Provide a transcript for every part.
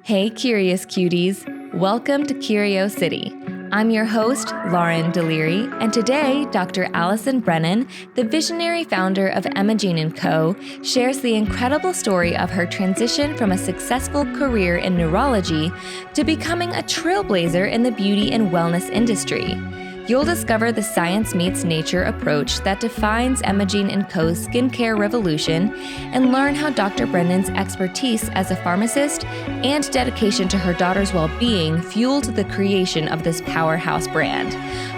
Hey, curious cuties. Welcome to Curio City. I'm your host, Lauren Deliri, and today, Dr. Allyson Brennan, the visionary founder of Emogene Co, shares the incredible story of her transition from a successful career in neurology to becoming a trailblazer in the beauty and wellness industry. You'll discover the science meets nature approach that defines Emogene Co's skincare revolution and learn how Dr. Brennan's expertise as a pharmacist and dedication to her daughter's well-being fueled the creation of this powerhouse brand.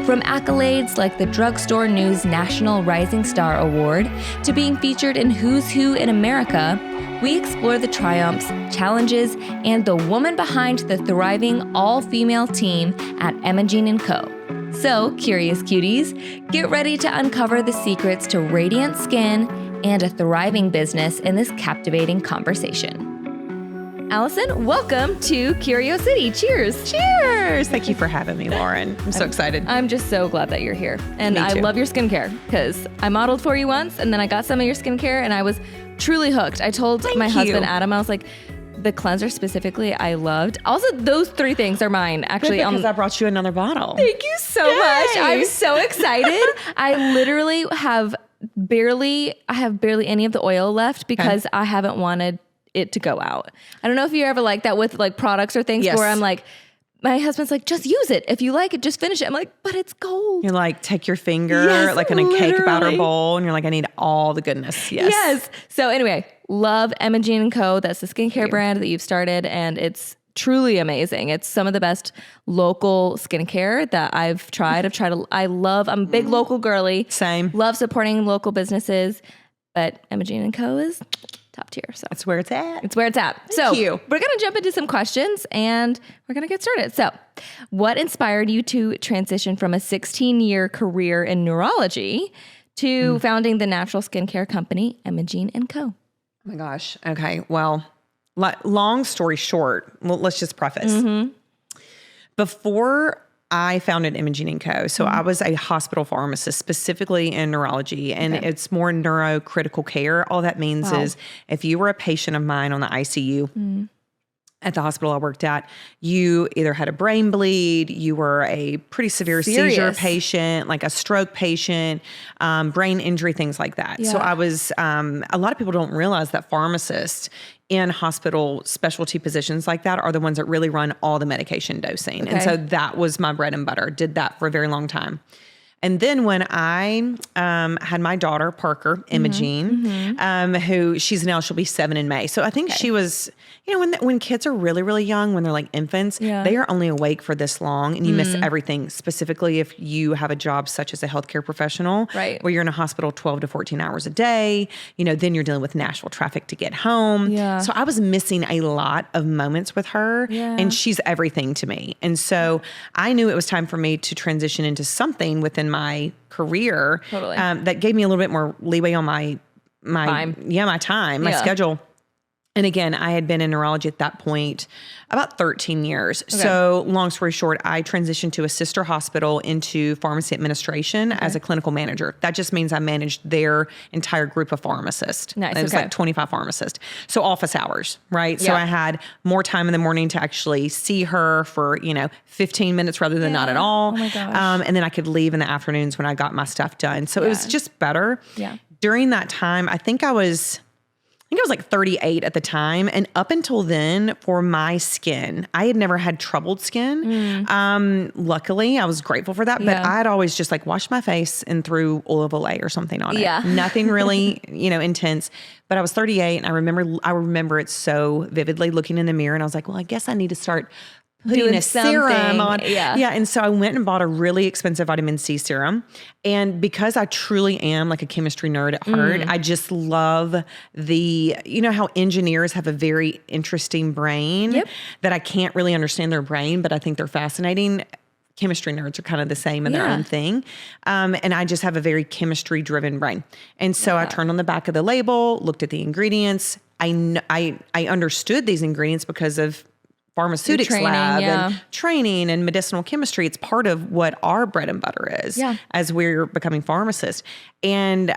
From accolades like the Drugstore News National Rising Star Award to being featured in Who's Who in America, we explore the triumphs, challenges, and the woman behind the thriving all-female team at Emogene Co. So, curious cuties, get ready to uncover the secrets to radiant skin and a thriving business in this captivating conversation. Allyson, welcome to Curio City. Cheers. Cheers. Thank you for having me, Lauren. I'm so excited. I'm just so glad that you're here. And Me I too. love your skincare because I modeled for you once and then I got some of your skincare and I was truly hooked. I told my husband, Adam, I was like, the cleanser specifically, I loved. Also, those three things are mine, actually. Because I brought you another bottle. Thank you so much. I'm so excited. I literally have barely any of the oil left because I haven't wanted it to go out. I don't know if you're ever like that with like products or things where I'm like, my husband's like, just use it. If you like it, just finish it. I'm like, but it's cold. You're like, take your finger, like in a cake batter bowl, and you're like, I need all the goodness. Yes. So anyway, love Emogene Co. That's the skincare brand that you've started, and it's truly amazing. It's some of the best local skincare that I've tried. I'm a big local girly. Same. Love supporting local businesses, but Emogene Co. is top tier. So That's where it's at. it's where it's at. Thank you. We're going to jump into some questions and we're going to get started. So what inspired you to transition from a 16-year career in neurology to founding the natural skincare company, Emogene Co? Oh my gosh. Okay. Well, long story short, let's just preface. Before I founded Emogene Co. So I was a hospital pharmacist, specifically in neurology, and it's more neurocritical care. All that means is if you were a patient of mine on the ICU at the hospital I worked at, you either had a brain bleed, you were a pretty severe seizure patient, like a stroke patient, brain injury, things like that. Yeah. So I was, a lot of people don't realize that pharmacists in hospital specialty positions like that are the ones that really run all the medication dosing. And so that was my bread and butter. Did that for a very long time. And then when I had my daughter, Parker, Emogene, who she'll be 7 in May. So I think she was, when kids are really, really young, when they're like infants, they are only awake for this long and you miss everything, specifically if you have a job such as a healthcare professional, where you're in a hospital 12 to 14 hours a day, then you're dealing with Nashville traffic to get home. So I was missing a lot of moments with her and she's everything to me. And so I knew it was time for me to transition into something within my career that gave me a little bit more leeway on my time, my schedule. And again, I had been in neurology at that point about 13 years. So long story short, I transitioned to a sister hospital into pharmacy administration as a clinical manager. That just means I managed their entire group of pharmacists. Nice. It was like 25 pharmacists. So office hours, right? So I had more time in the morning to actually see her for, 15 minutes rather than not at all. Oh my gosh. And then I could leave in the afternoons when I got my stuff done. So it was just better. Yeah. During that time, I think I was like 38 at the time. And up until then, for my skin, I had never had troubled skin. Luckily, I was grateful for that. But I'd always just like washed my face and threw olive oil or something on it. Nothing really, intense. But I was 38 and I remember it so vividly, looking in the mirror. And I was like, well, I guess I need to start putting a serum on. And so I went and bought a really expensive vitamin C serum. And because I truly am like a chemistry nerd at heart, I just love how engineers have a very interesting brain that I can't really understand their brain, but I think they're fascinating. Chemistry nerds are kind of the same in their own thing. And I just have a very chemistry driven brain. And so I turned on the back of the label, looked at the ingredients. I understood these ingredients because of pharmaceutics lab and training and medicinal chemistry. It's part of what our bread and butter is as we're becoming pharmacists. And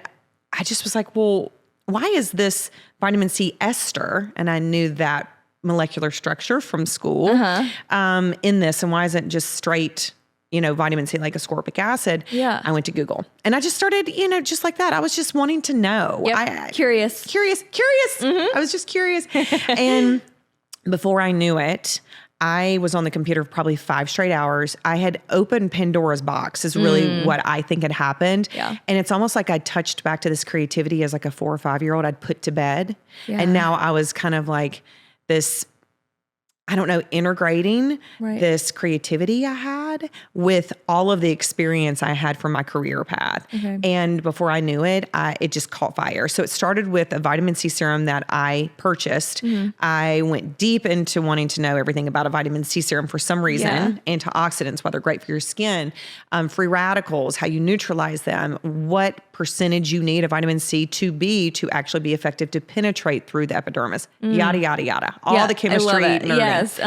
I just was like, well, why is this vitamin C ester? And I knew that molecular structure from school in this, and why isn't it just straight, vitamin C like ascorbic acid? Yeah. I went to Google and I just started, just like that. I was just wanting to know. Yep. Curious. I was just curious. And before I knew it, I was on the computer for probably 5 straight hours. I had opened Pandora's box is really what I think had happened. Yeah. And it's almost like I touched back to this creativity as like a 4 or 5-year-old I'd put to bed. Yeah. And now I was kind of like this, I don't know, integrating this creativity I had with all of the experience I had from my career path. Okay. And before I knew it, it just caught fire. So it started with a vitamin C serum that I purchased. I went deep into wanting to know everything about a vitamin C serum for some reason. Antioxidants, why they're great for your skin, free radicals, how you neutralize them, what percentage you need of vitamin C to actually be effective to penetrate through the epidermis, yada, yada, yada. All the chemistry. Nerding. Yes.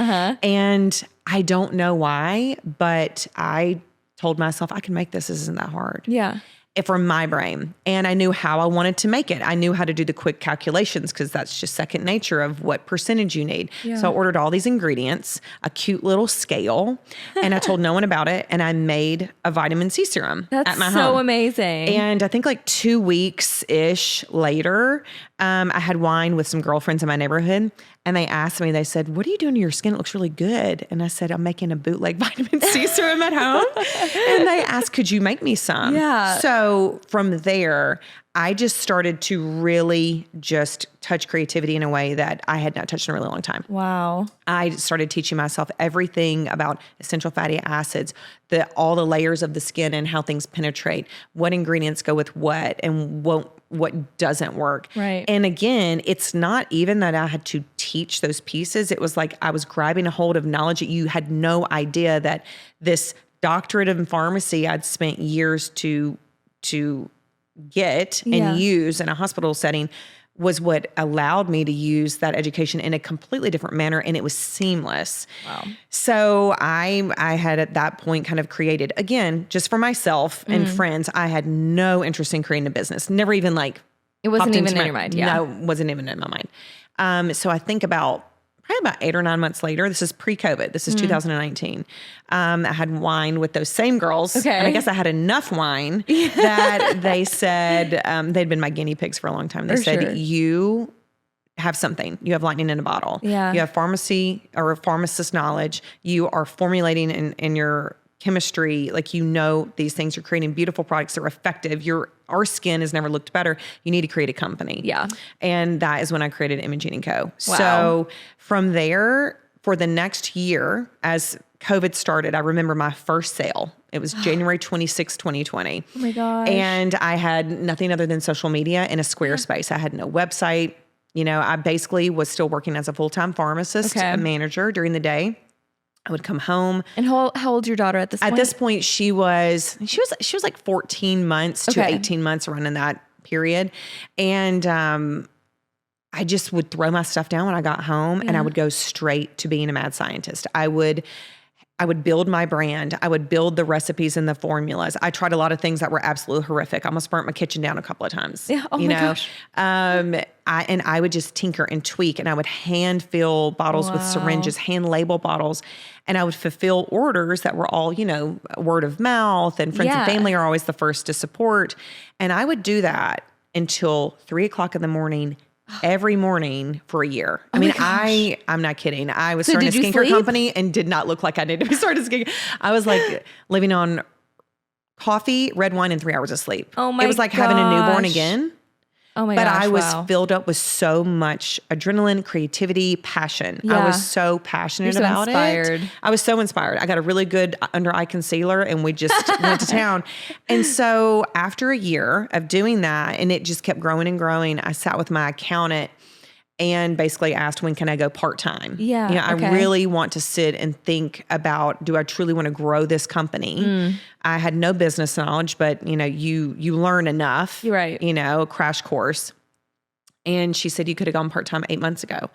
And I don't know why, but I told myself I can make this. This isn't that hard. Yeah. From my brain. And I knew how I wanted to make it. I knew how to do the quick calculations because that's just second nature of what percentage you need. Yeah. So I ordered all these ingredients, a cute little scale, and I told no one about it. And I made a vitamin C serum at my home. That's so amazing. And I think like 2 weeks-ish later, I had wine with some girlfriends in my neighborhood. And they asked me, they said, what are you doing to your skin? It looks really good. And I said, I'm making a bootleg vitamin C serum at home. And they asked, could you make me some? Yeah. So from there, I just started to really just touch creativity in a way that I had not touched in a really long time. Wow. I started teaching myself everything about essential fatty acids, all the layers of the skin and how things penetrate, what ingredients go with what, and what doesn't work. Right. And again, it's not even that I had to teach those pieces. It was like I was grabbing a hold of knowledge that you had no idea that this doctorate in pharmacy I'd spent years to get and use in a hospital setting was what allowed me to use that education in a completely different manner, and it was seamless. Wow. So I had at that point kind of created, again, just for myself and friends, I had no interest in creating a business. Never even it wasn't even in your mind. Yeah. No, wasn't even in my mind. So I think probably about 8 or 9 months later, this is pre-COVID, this is 2019. I had wine with those same girls. Okay. And I guess I had enough wine that they said, they'd been my guinea pigs for a long time. They said, you have something. You have lightning in a bottle. Yeah. You have pharmacy or pharmacist knowledge. You are formulating in your chemistry, these things, you're creating beautiful products that are effective. Our skin has never looked better. You need to create a company. Yeah. And that is when I created Emogene Co. Wow. So from there, for the next year, as COVID started, I remember my first sale. It was January 26, 2020. Oh my gosh. And I had nothing other than social media and a Squarespace. I had no website. I basically was still working as a full-time pharmacist, a manager during the day. I would come home. And how old's your daughter at this point? At this point, she was like 14 months to 18 months, around in that period. And I just would throw my stuff down when I got home and I would go straight to being a mad scientist. I would build my brand. I would build the recipes and the formulas. I tried a lot of things that were absolutely horrific. I almost burnt my kitchen down a couple of times. Yeah. Oh my gosh. I would just tinker and tweak, and I would hand fill bottles with syringes, hand label bottles, and I would fulfill orders that were all, word of mouth, and friends and family are always the first to support. And I would do that until 3:00 in the morning, every morning for a year. I mean, I'm not kidding. I was starting a skincare company and did not look like I needed to be starting a skincare. I was living on coffee, red wine, and 3 hours of sleep. Oh my It was like having a newborn again. Oh my gosh. But I was filled up with so much adrenaline, creativity, passion. Yeah. I was so passionate about inspired. it. I was so inspired. I got a really good under eye concealer and we just went to town. And so after a year of doing that, and it just kept growing and growing, I sat with my accountant and basically asked, when can I go part-time? Yeah. I really want to sit and think about, do I truly want to grow this company? I had no business knowledge, but you learn enough, right? A crash course. And she said, you could have gone part-time 8 months ago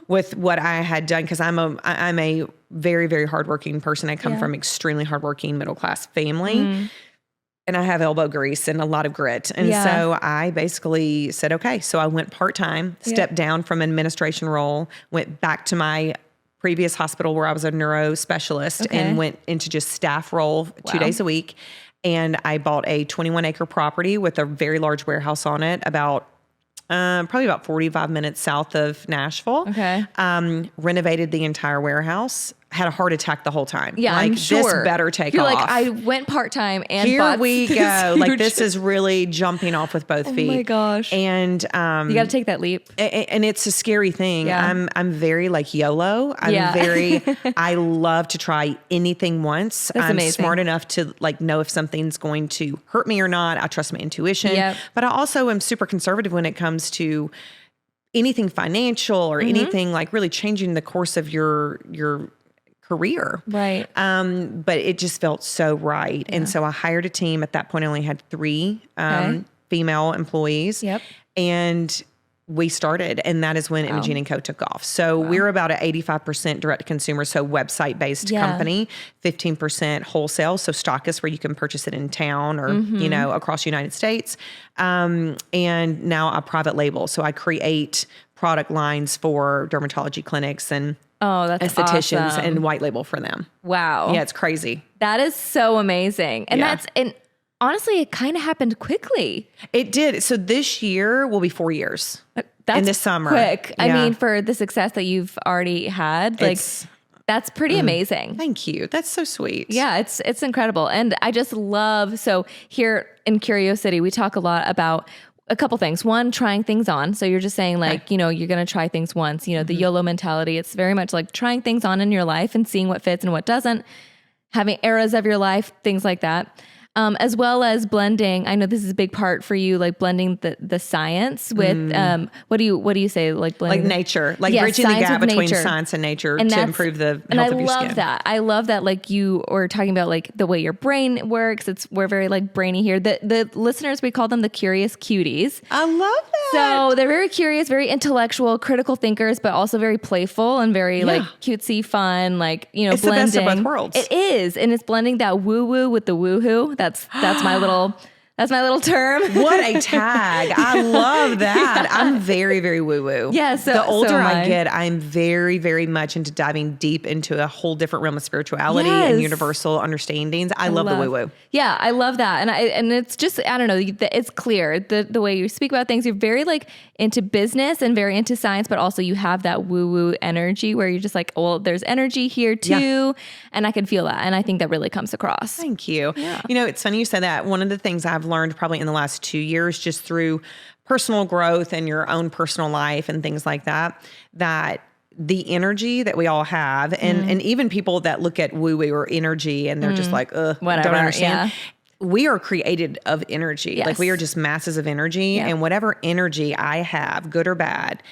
with what I had done. Cause I'm a very, very hardworking person. I come from extremely hardworking middle-class family. and I have elbow grease and a lot of grit. And so I basically said, okay. So I went part-time, stepped down from an administration role, went back to my previous hospital where I was a neuro specialist and went into just staff role 2 days a week. And I bought a 21-acre property with a very large warehouse on it, probably about 45 minutes south of Nashville. Renovated the entire warehouse. Had a heart attack the whole time. Yeah, like, I'm sure. This better take You're off. like, I went part-time and here we go. Like, this is really jumping off with both feet. Oh my gosh. And you got to take that leap. And it's a scary thing. Yeah. I'm very like YOLO. I love to try anything once. That's I'm amazing. smart enough to like know if something's going to hurt me or not. I trust my intuition. But I also am super conservative when it comes to anything financial or anything like really changing the course of your career. Right. But it just felt so right. And so I hired a team. At that point, I only had 3 female employees. And we started, and that is when Emogene Co took off. So we're about an 85% direct to consumer, so website-based company, 15% wholesale, so stockist where you can purchase it in town or, you know, across the United States. And now a private label. So I create product lines for dermatology clinics and that's estheticians awesome. and white label for them. Wow. Yeah, it's crazy. That is so amazing. And and honestly, it kind of happened quickly. It did. So this year will be 4 years. That's in the summer. Quick. I mean, for the success that you've already had, like that's pretty amazing. Thank you. That's so sweet. Yeah, it's incredible. And I just love, so here in Curio City, we talk a lot about a couple things. One, trying things on. So you're just saying like, you know, you're going to try things once, you know, the YOLO mentality. It's very much like trying things on in your life and seeing what fits and what doesn't, having eras of your life, things like that. As well as blending. I know this is a big part for you, like blending the science with, what do you say? Like blending like nature, like bridging the gap between science and nature to improve the health of your skin. I love that. Like you were talking about like the way your brain works. We're very like brainy here. The listeners, we call them the curious cuties. I love that. So they're very curious, very intellectual, critical thinkers, but also very playful and very like cutesy, fun, like, you know, it's blending. the best of both worlds. It is. And it's blending that woo woo with the woohoo. That's my little term. What a tag. I love that. I'm very, very woo-woo. Yeah. So the older I get, I'm very, very much into diving deep into a whole different realm of spirituality and universal understandings. I love the woo-woo. Yeah, I love that. And it's just, I don't know, it's clear the way you speak about things. You're very like into business and very into science, but also you have that woo-woo energy where you're just like, well, there's energy here too. Yeah. And I can feel that. And I think that really comes across. Thank you. Yeah. You know, it's funny you said that. One of the things I've learned probably in the last 2 years, just through personal growth and your own personal life and things like that, that the energy that we all have, and even people that look at woo-woo or energy and they're just like, whatever, don't understand. Yeah. We are created of energy. Yes. Like we are just masses of energy, and whatever energy I have, good or bad,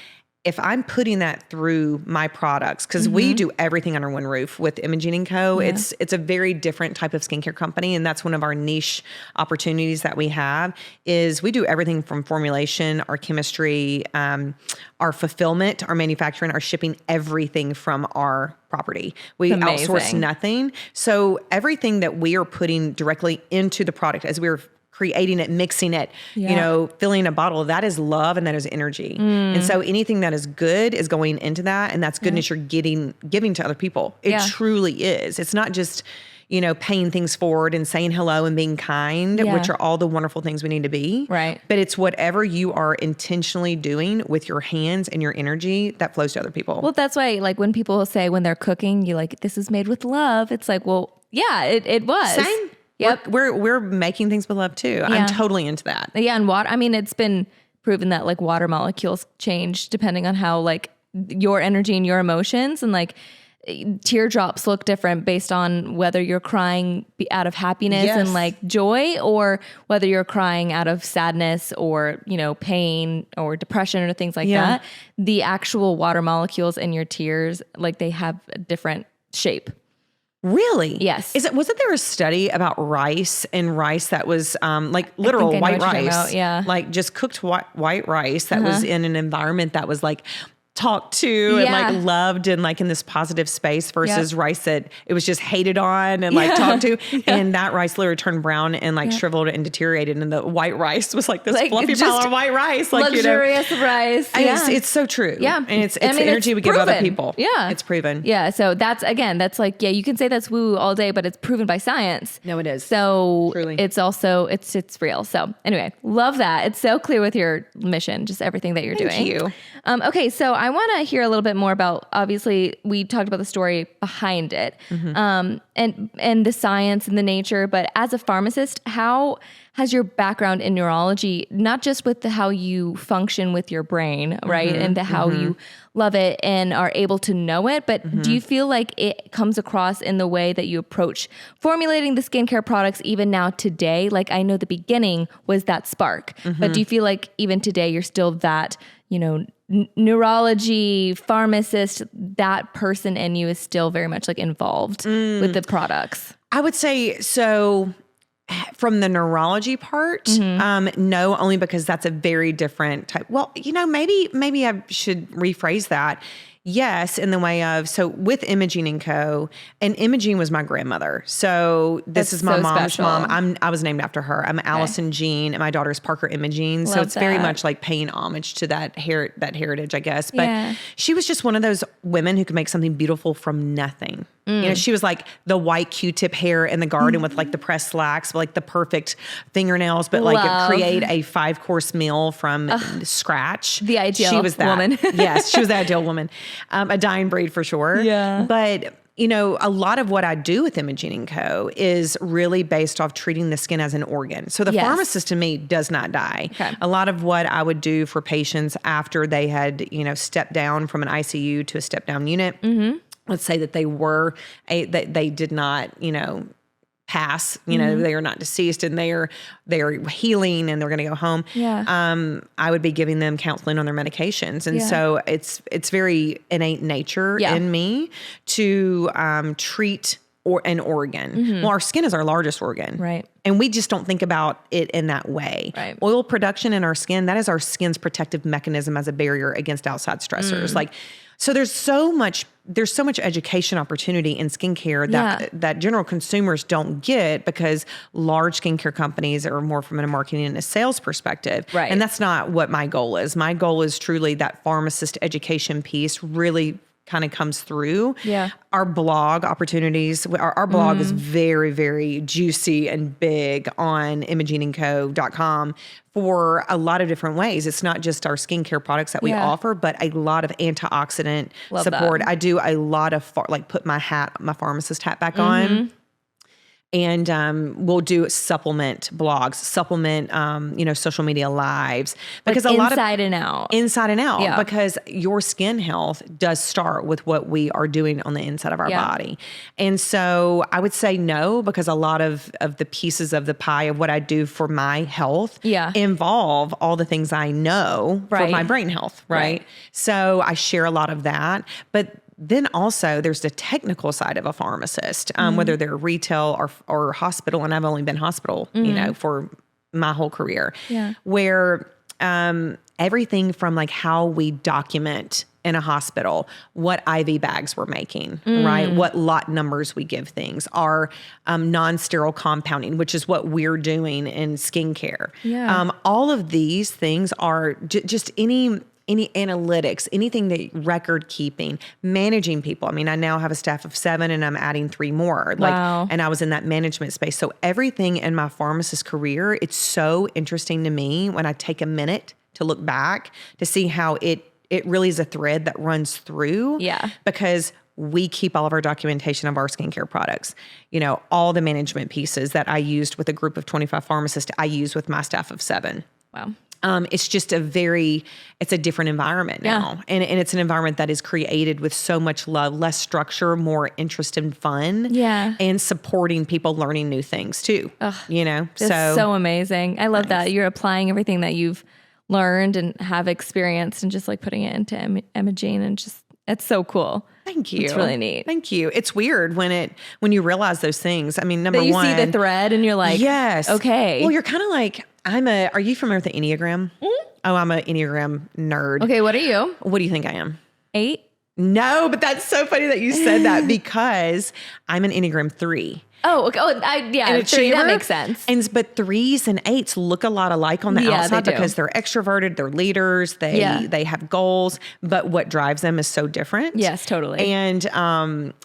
if I'm putting that through my products, because we do everything under one roof with Emogene Co. Yeah. It's a very different type of skincare company, and that's one of our niche opportunities that we have. Is we do everything from formulation, our chemistry, our fulfillment, our manufacturing, our shipping, everything from our property. We outsource nothing. So everything that we are putting directly into the product as we're creating it, mixing it, you know, filling a bottle, that is love and that is energy. And so anything that is good is going into that, and that's goodness you're giving to other people. It truly is. It's not just, you know, paying things forward and saying hello and being kind, which are all the wonderful things we need to be. Right. But it's whatever you are intentionally doing with your hands and your energy that flows to other people. Well, that's why, like, when people say when they're cooking, you like, this is made with love. It's like, well, yeah, it was. Same. Yep. We're making things with love too. Yeah. I'm totally into that. Yeah. And water, I mean, it's been proven that like water molecules change depending on how like your energy and your emotions, and like teardrops look different based on whether you're crying out of happiness and like joy, or whether you're crying out of sadness or, you know, pain or depression or things like that. The actual water molecules in your tears, like they have a different shape. Really? Yes. Wasn't there a study about rice that was like literal white rice? Like just cooked white rice that was in an environment that was like talked to and like loved and like in this positive space versus rice that it was just hated on and like talked to. And that rice literally turned brown and like shriveled and deteriorated. And the white rice was like this fluffy pile of white rice. Like, luxurious rice. It's so true. Yeah. And it's the energy we give other people. Yeah. It's proven. Yeah. So that's like, you can say that's woo all day, but it's proven by science. No, it is. So truly. It's also, it's real. So anyway, love that. It's so clear with your mission, just everything that you're doing. Thank you. Okay. So I want to hear a little bit more about, obviously we talked about the story behind it, and the science and the nature, but as a pharmacist, how has your background in neurology, not just with how you function with your brain, right? And how you love it and are able to know it, but do you feel like it comes across in the way that you approach formulating the skincare products even now today? Like I know the beginning was that spark, but do you feel like even today you're still that, neurology, pharmacist, that person in you is still very much like involved with the products? I would say so. From the neurology part, no, only because that's a very different type. Well, maybe I should rephrase that. Yes, in the way of, so with Emogene Co, and Emogene was my grandmother. So this is my mom's mom. I was named after her. I'm Allyson Jean, and my daughter's Parker Emogene. So it's very much like paying homage to that heritage, I guess. But she was just one of those women who could make something beautiful from nothing. She was like the white Q-tip hair in the garden with like the pressed slacks, like the perfect fingernails, but like create a 5-course meal from scratch. The ideal she was that woman. Yes, she was the ideal woman. A dying breed for sure. Yeah. But a lot of what I do with Emogene Co is really based off treating the skin as an organ. So the pharmacist in me does not die. Okay. A lot of what I would do for patients after they had, stepped down from an ICU to a step down unit, let's say that that they did not, pass, they are not deceased and they're healing and they're going to go home. Yeah. I would be giving them counseling on their medications. And so it's very innate nature in me to treat an organ. Well, our skin is our largest organ. Right. And we just don't think about it in that way. Right. Oil production in our skin, that is our skin's protective mechanism as a barrier against outside stressors. So there's so much education opportunity in skincare that general consumers don't get because large skincare companies are more from a marketing and a sales perspective. Right. And that's not what my goal is. My goal is truly that pharmacist education piece really kind of comes through. Yeah. Our blog opportunities, our blog is very, very juicy and big on emogeneco.com for a lot of different ways. It's not just our skincare products that we offer, but a lot of antioxidant support. That. I do a lot of put my pharmacist hat back on. And we'll do supplement blogs, social media lives. Because like a lot of inside and out. Inside and out. Because your skin health does start with what we are doing on the inside of our body. And so I would say no, because a lot of the pieces of the pie of what I do for my health involve all the things I know for my brain health, right? So I share a lot of that. But then also there's the technical side of a pharmacist, whether they're retail or hospital. And I've only been hospital, for my whole career, where everything from like how we document in a hospital, what IV bags we're making, right? What lot numbers we give things, our non-sterile compounding, which is what we're doing in skincare. Yeah. All of these things are just any analytics, anything that record keeping, managing people. I mean, I now have a staff of 7 and I'm adding 3 more. And I was in that management space. So everything in my pharmacist career, it's so interesting to me when I take a minute to look back to see how it really is a thread that runs through. Yeah. Because we keep all of our documentation of our skincare products. All the management pieces that I used with a group of 25 pharmacists, I use with my staff of 7. Wow. It's just it's a different environment now. And it's an environment that is created with so much love, less structure, more interest and fun. Yeah. And supporting people learning new things too. It's so amazing. I love that. You're applying everything that you've learned and have experienced and just like putting it into Emogene, and just, it's so cool. Thank you. It's really neat. Thank you. It's weird when you realize those things. I mean, number one, you see the thread and you're like, yes. Okay. Well, you're kind of like, are you familiar with the Enneagram? Mm-hmm. Oh, I'm an Enneagram nerd. Okay, what are you? What do you think I am? 8? No, but that's so funny that you said that because I'm an Enneagram 3. Oh, okay. An 3, that achiever. makes sense. But 3s and 8s look a lot alike on the outside because they're extroverted, they're leaders, they have goals, but what drives them is so different. Yes, totally. And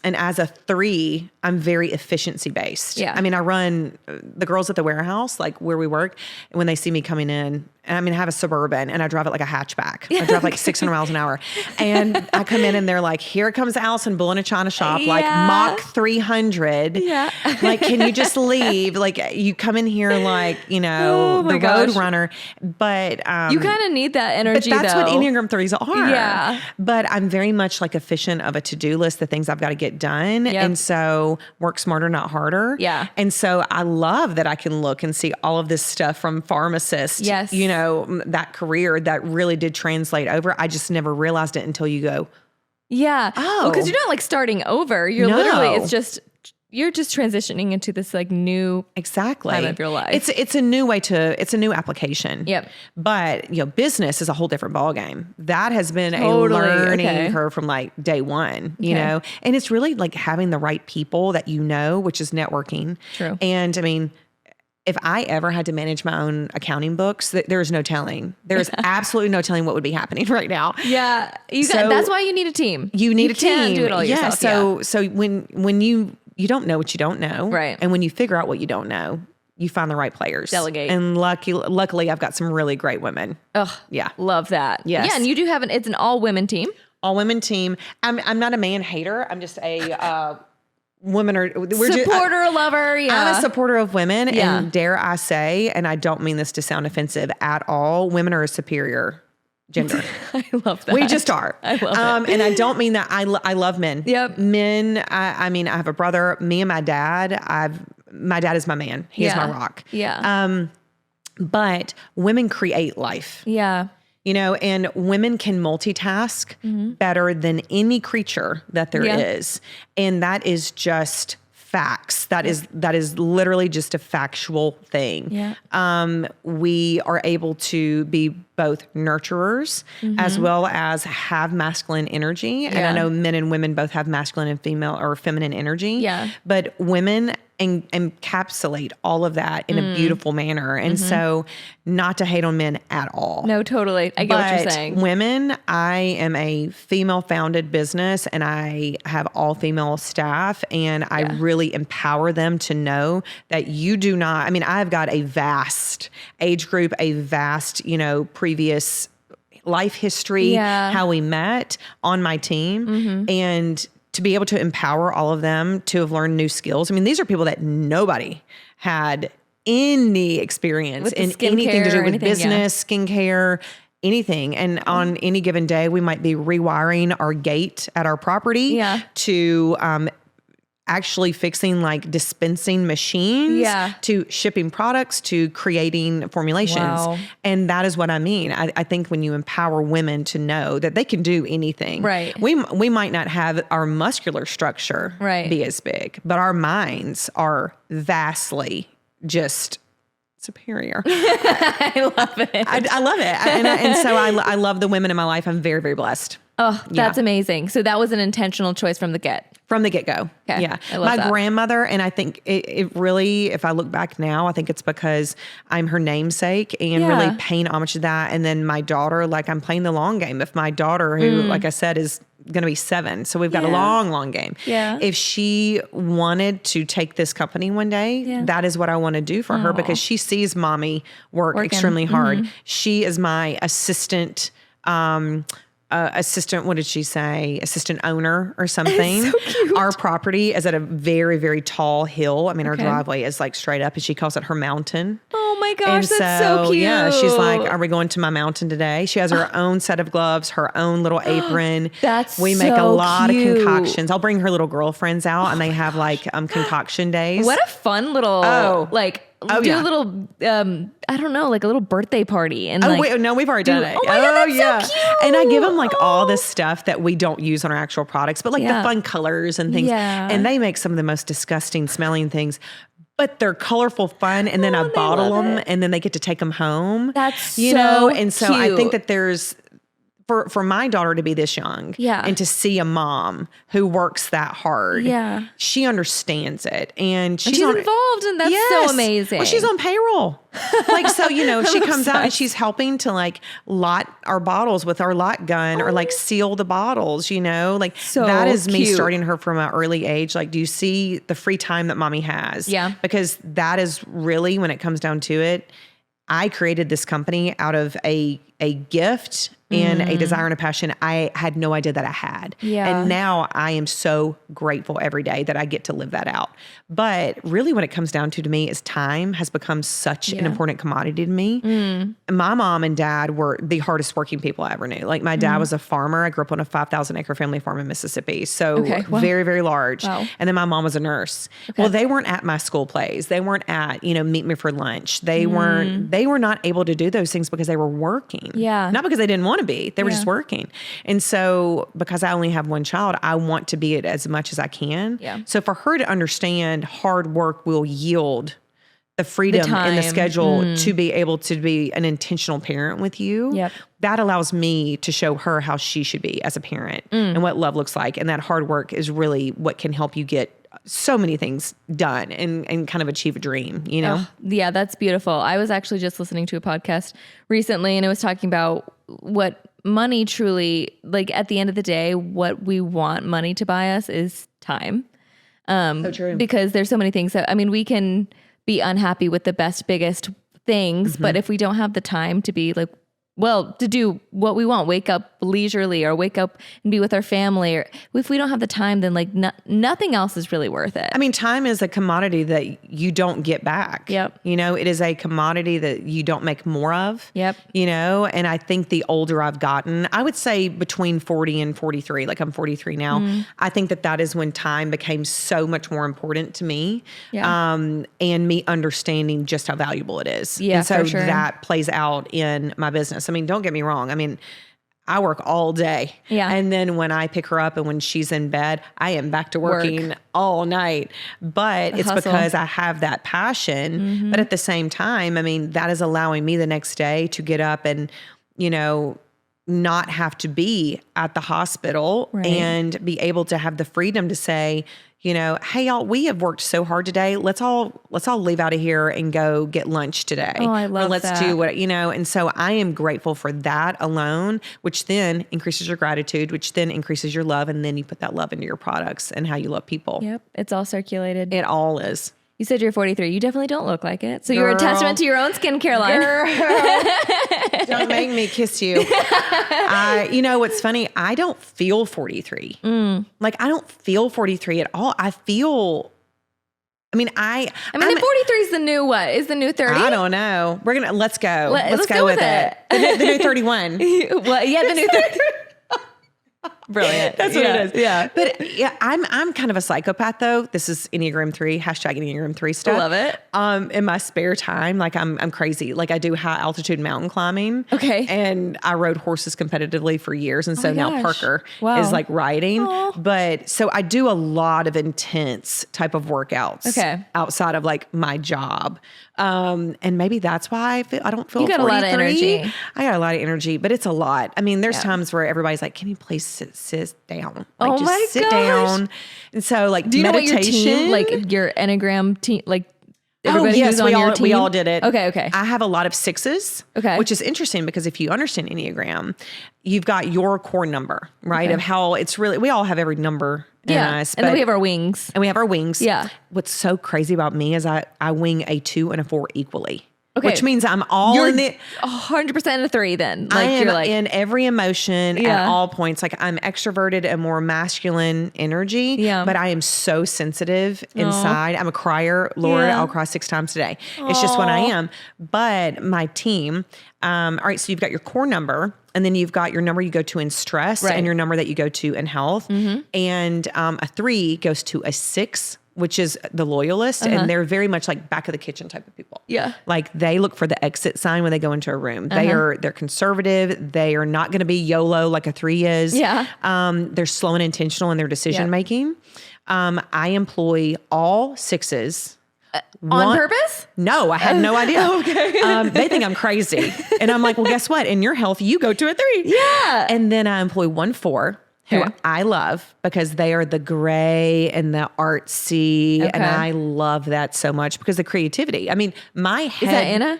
as a 3, I'm very efficiency based. Yeah. I mean, I run the girls at the warehouse, like where we work, and when they see me coming in, and I have a Suburban and I drive it like a hatchback. I drive like 600 miles an hour. And I come in and they're like, here comes Allyson Bull in a China shop, like Mach 300. Yeah. Like, can you just leave? Like, you come in here like, the road runner. But you kind of need that energy, but that's what Enneagram 3s are. Yeah. But I'm very much like efficient of a to-do list, the things I've got to get done. Yep. And so work smarter, not harder. Yeah. And so I love that I can look and see all of this stuff from pharmacist. Yes. That career that really did translate over. I just never realized it until you go, yeah. Oh. Because you're not like starting over. You're literally, you're just transitioning into this like new time of your life. It's a new way it's a new application. Yep. But business is a whole different ballgame. That has been a learning curve from like day one, you know, and it's really like having the right people that which is networking. True. And I mean, if I ever had to manage my own accounting books, there's no telling. There's absolutely no telling what would be happening right now. Yeah. That's why you need a team. You need a team. You can't do it all yourself. So when you don't know what you don't know. Right. And when you figure out what you don't know, you find the right players. Delegate. And luckily I've got some really great women. Ugh. Yeah. Love that. Yes. Yeah. And you do have it's an all women team. All women team. I'm not a man hater. I'm just a Supporter, lover. Yeah. I'm a supporter of women. Yeah. And dare I say, and I don't mean this to sound offensive at all, women are a superior gender. I love that. We just are. I love it. And I don't mean that. I love men. Yep. Men. I mean, I have a brother. Me and my dad. My dad is my man. He is my rock. Yeah. But women create life. Yeah. And women can multitask better than any creature that there is. And that is just facts. That is literally just a factual thing. Yeah. We are able to be both nurturers as well as have masculine energy. And I know men and women both have masculine and female or feminine energy. Yeah. But women encapsulate all of that in a beautiful manner. And so not to hate on men at all. No, totally. I get what you're saying. Women, I am a female founded business and I have all female staff and I really empower them to know that you do not, I have got a vast age group, a vast, previous life history, how we met on my team. And to be able to empower all of them to have learned new skills. These are people that nobody had any experience in anything to do with business, skincare, anything. And on any given day, we might be rewiring our gate at our property to actually fixing like dispensing machines to shipping products to creating formulations. Wow. And that is what I mean. I think when you empower women to know that they can do anything, right? We might not have our muscular structure be as big, but our minds are vastly just superior. I love it. I love it. And so I love the women in my life. I'm very, very blessed. Oh, that's amazing. So that was an intentional choice from the get-go. Okay. Yeah. I love that. Grandmother, and I think it really, if I look back now, I think it's because I'm her namesake and really paying homage to that. And then my daughter, like I'm playing the long game. If my daughter, who, like I said, is going to be 7. So we've got a long, long game. Yeah. If she wanted to take this company one day, that is what I want to do for her because she sees mommy work extremely hard. She is my assistant, what did she say? Assistant owner or something. So cute. Our property is at a very, very tall hill. Our driveway is like straight up and she calls it her mountain. Oh my gosh, that's so cute. Yeah, she's like, are we going to my mountain today? She has her own set of gloves, her own little apron. We make a lot of concoctions. I'll bring her little girlfriends out and they have like concoction days. What a fun little a little I don't know, like a little birthday party. And no, we've already done it. Oh my God, that's so cute. And I give them like all this stuff that we don't use on our actual products, but like the fun colors and things. Yeah. And they make some of the most disgusting smelling things. but they're colorful, fun. And then I bottle them and then they get to take them home. That's And so cute. I think that there's, for my daughter to be this young and to see a mom who works that hard, she understands it. And she's involved, and that's so amazing. Well, she's on payroll. Like, so, she comes out and she's helping to like lot our bottles with our lot gun or like seal the bottles, like so that is me cute. starting her from an early age. Like, do you see the free time that mommy has? Yeah. Because that is really, when it comes down to it, I created this company out of a gift and a desire and a passion I had no idea that I had. Yeah. And now I am so grateful every day that I get to live that out. But really what it comes down to me is time has become such an important commodity to me. My mom and dad were the hardest working people I ever knew. Like, my dad was a farmer. I grew up on a 5,000 acre family farm in Mississippi. So very, very large. Wow. And then my mom was a nurse. Okay. Well, they weren't at my school plays. They weren't at, meet me for lunch. They were not able to do those things because they were working. Yeah. Not because they didn't want to be. They were just working. And so because I only have one child, I want to be it as much as I can. Yeah. So for her to understand hard work will yield the freedom in the schedule to be able to be an intentional parent with you, that allows me to show her how she should be as a parent and what love looks like. And that hard work is really what can help you get so many things done and kind of achieve a dream, Yeah, that's beautiful. I was actually just listening to a podcast recently and it was talking about what money truly, like at the end of the day, what we want money to buy us is time. So true. Because there's so many things that, we can be unhappy with the best, biggest things, but if we don't have the time to be like, to do what we want, wake up leisurely or wake up and be with our family, or if we don't have the time, then like nothing else is really worth it. Time is a commodity that you don't get back. Yep. It is a commodity that you don't make more of. Yep. And I think the older I've gotten, I would say between 40 and 43, like I'm 43 now, I think that is when time became so much more important to me. Yeah. And me understanding just how valuable it is. Yeah, and so for sure. That plays out in my business. Don't get me wrong. I work all day. Yeah. And then when I pick her up and when she's in bed, I am back to working all night. But it's because I have that passion. But at the same time, that is allowing me the next day to get up and, not have to be at the hospital and be able to have the freedom to say, hey y'all, we have worked so hard today. Let's all leave out of here and go get lunch today. Oh, I love that. Or let's do what, and so I am grateful for that alone, which then increases your gratitude, which then increases your love. And then you put that love into your products and how you love people. Yep. It's all circulated. It all is. You said you're 43. You definitely don't look like it. So you're a testament to your own skincare line. Don't make me kiss you. What's funny? I don't feel 43. Like, I don't feel 43 at all. I feel... the 43 is the new what? Is the new 30? I don't know. Let's go. Let's go with it. The new 31. Well, yeah, the new 30. Brilliant. That's what it is. Yeah. But I'm kind of a psychopath though. This is Enneagram 3, #Enneagram 3 stuff. I love it. In my spare time, like I'm crazy. Like I do high altitude mountain climbing. Okay. And I rode horses competitively for years. And so now Parker is like riding. Aww. But so I do a lot of intense type of workouts outside of like my job. And maybe that's why I don't feel 43. You got a lot of energy. I got a lot of energy, but it's a lot. There's times where everybody's like, can you please sit down? Like, just sit down. And so like, do you meditation, know what your team, like your Enneagram team, like everybody who's on your team? We all did it. Okay. I have a lot of 6s, which is interesting because if you understand Enneagram, you've got your core number, right? Of how it's really, we all have every number in us. And then we have our wings. Yeah. What's so crazy about me is I wing a 2 and a 4 equally. Okay. Which means I'm all in the 100% a 3 then. Like, I am in every emotion at all points. Like I'm extroverted and more masculine energy, but I am so sensitive inside. I'm a crier. Lord, I'll cry 6 times a day. It's just what I am. But my team, all right, so you've got your core number and then you've got your number you go to in stress and your number that you go to in health. And a 3 goes to a 6, which is the loyalist. And they're very much like back of the kitchen type of people. Yeah. Like they look for the exit sign when they go into a room. They're conservative. They are not going to be YOLO like a 3 is. Yeah. They're slow and intentional in their decision making. I employ all 6s On purpose? No, I had no idea. Okay. They think I'm crazy. And I'm like, well, guess what? In your health, you go to a 3. Yeah. And then I employ 1-4 who I love because they are the gray and the artsy. And I love that so much because the creativity. I mean, my head. Is that Anna?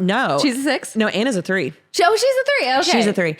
No. She's a 6? No, Anna's a 3. She's a 3. Okay. She's a 3.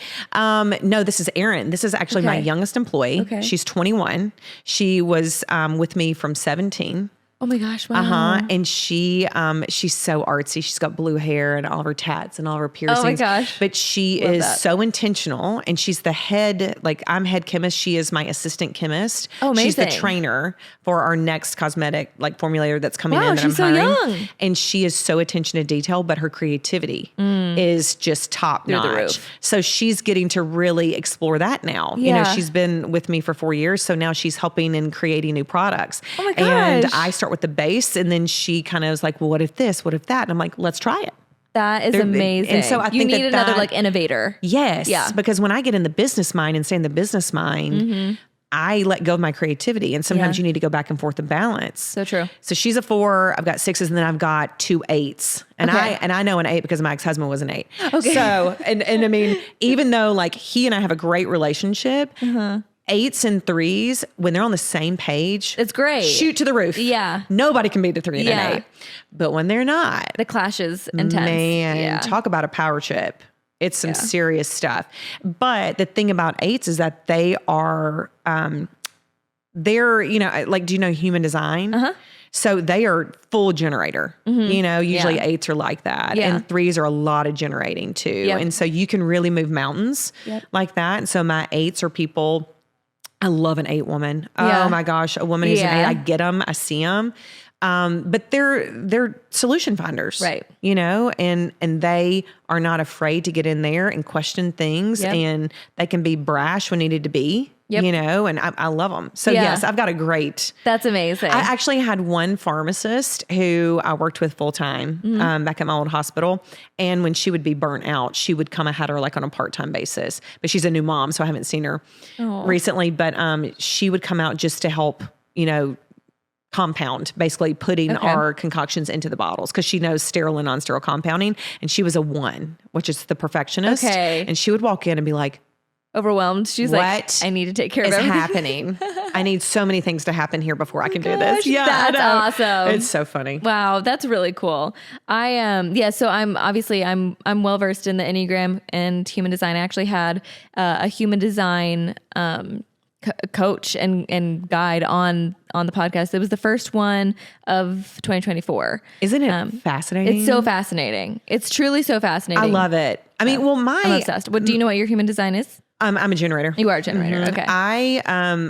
No, this is Erin. This is actually my youngest employee. Okay. She's 21. She was with me from 17. Oh my gosh. Wow. And she's so artsy. She's got blue hair and all of her tats and all of her piercings. Oh my gosh. But she Love is that. so intentional, and she's the head, like I'm head chemist. She is my assistant chemist. Oh, amazing. She's the trainer for our next cosmetic like formulator that's coming in that she's I'm hiring. so young. And she is so attention to detail, but her creativity is just top notch. the roof. So she's getting to really explore that now. You know, Yeah. she's been with me for 4 years. So now she's helping and creating new products. Oh my And gosh. I start with the base, and then she kind of was like, well, what if this? What if that? And I'm like, let's try it. That is They're- amazing. and so I you think need that another that- like innovator. Yes. Yeah. Because when I get in the business mind and stay in the business mind, I let go of my creativity. And sometimes you need to go back and forth and balance. So true. So she's a 4, I've got 6s, and then I've got 2 8s. And I know an 8 because my ex-husband was an 8. Okay. So, and I mean, even though like he and I have a great relationship, 8s and 3s, when they're on the same page, It's great. shoot to the roof. Yeah. Nobody can beat a 3 and Yeah. an 8. But when they're not, The clash is intense. man, Yeah. talk about a power trip. It's some serious stuff. But the thing about 8s is that they are, they're, you know, like, do you know human design? So they are full generator. You know, usually 8s are like that. Yeah. And 3s are a lot of generating too. Yep. And so you can really move mountains like that. And so my 8s are people, I love an 8 woman. Yeah. Oh my gosh, a woman who's an 8, Yeah. I get them, I see them. But they're solution finders, Right. You know, and they are not afraid to get in there and question things, and they can be brash when needed to be, you know, and I love them. So yes, I've got a great. That's amazing. I actually had one pharmacist who I worked with full time back at my old hospital. And when she would be burnt out, she would come. I had her like on a part-time basis, but she's a new mom, so I haven't seen her recently, but she would come out just to help, you know, compound, basically putting our concoctions into the bottles because she knows sterile and non-sterile compounding. And she was a 1, which is the perfectionist. Okay. And she would walk in and be like, overwhelmed. She's like, I need to take care of is everything. happening? I need so many things to happen here before I can do Gosh, this. Yeah, that's awesome. It's so funny. Wow, that's really cool. So I'm well versed in the Enneagram and human design. I actually had a human design coach and guide on the podcast. It was the first one of 2024. Isn't it fascinating? It's so fascinating. It's truly so fascinating. I love it. I mean, well, I'm obsessed. Do you know what your human design is? I'm a generator. You are a generator. Okay. I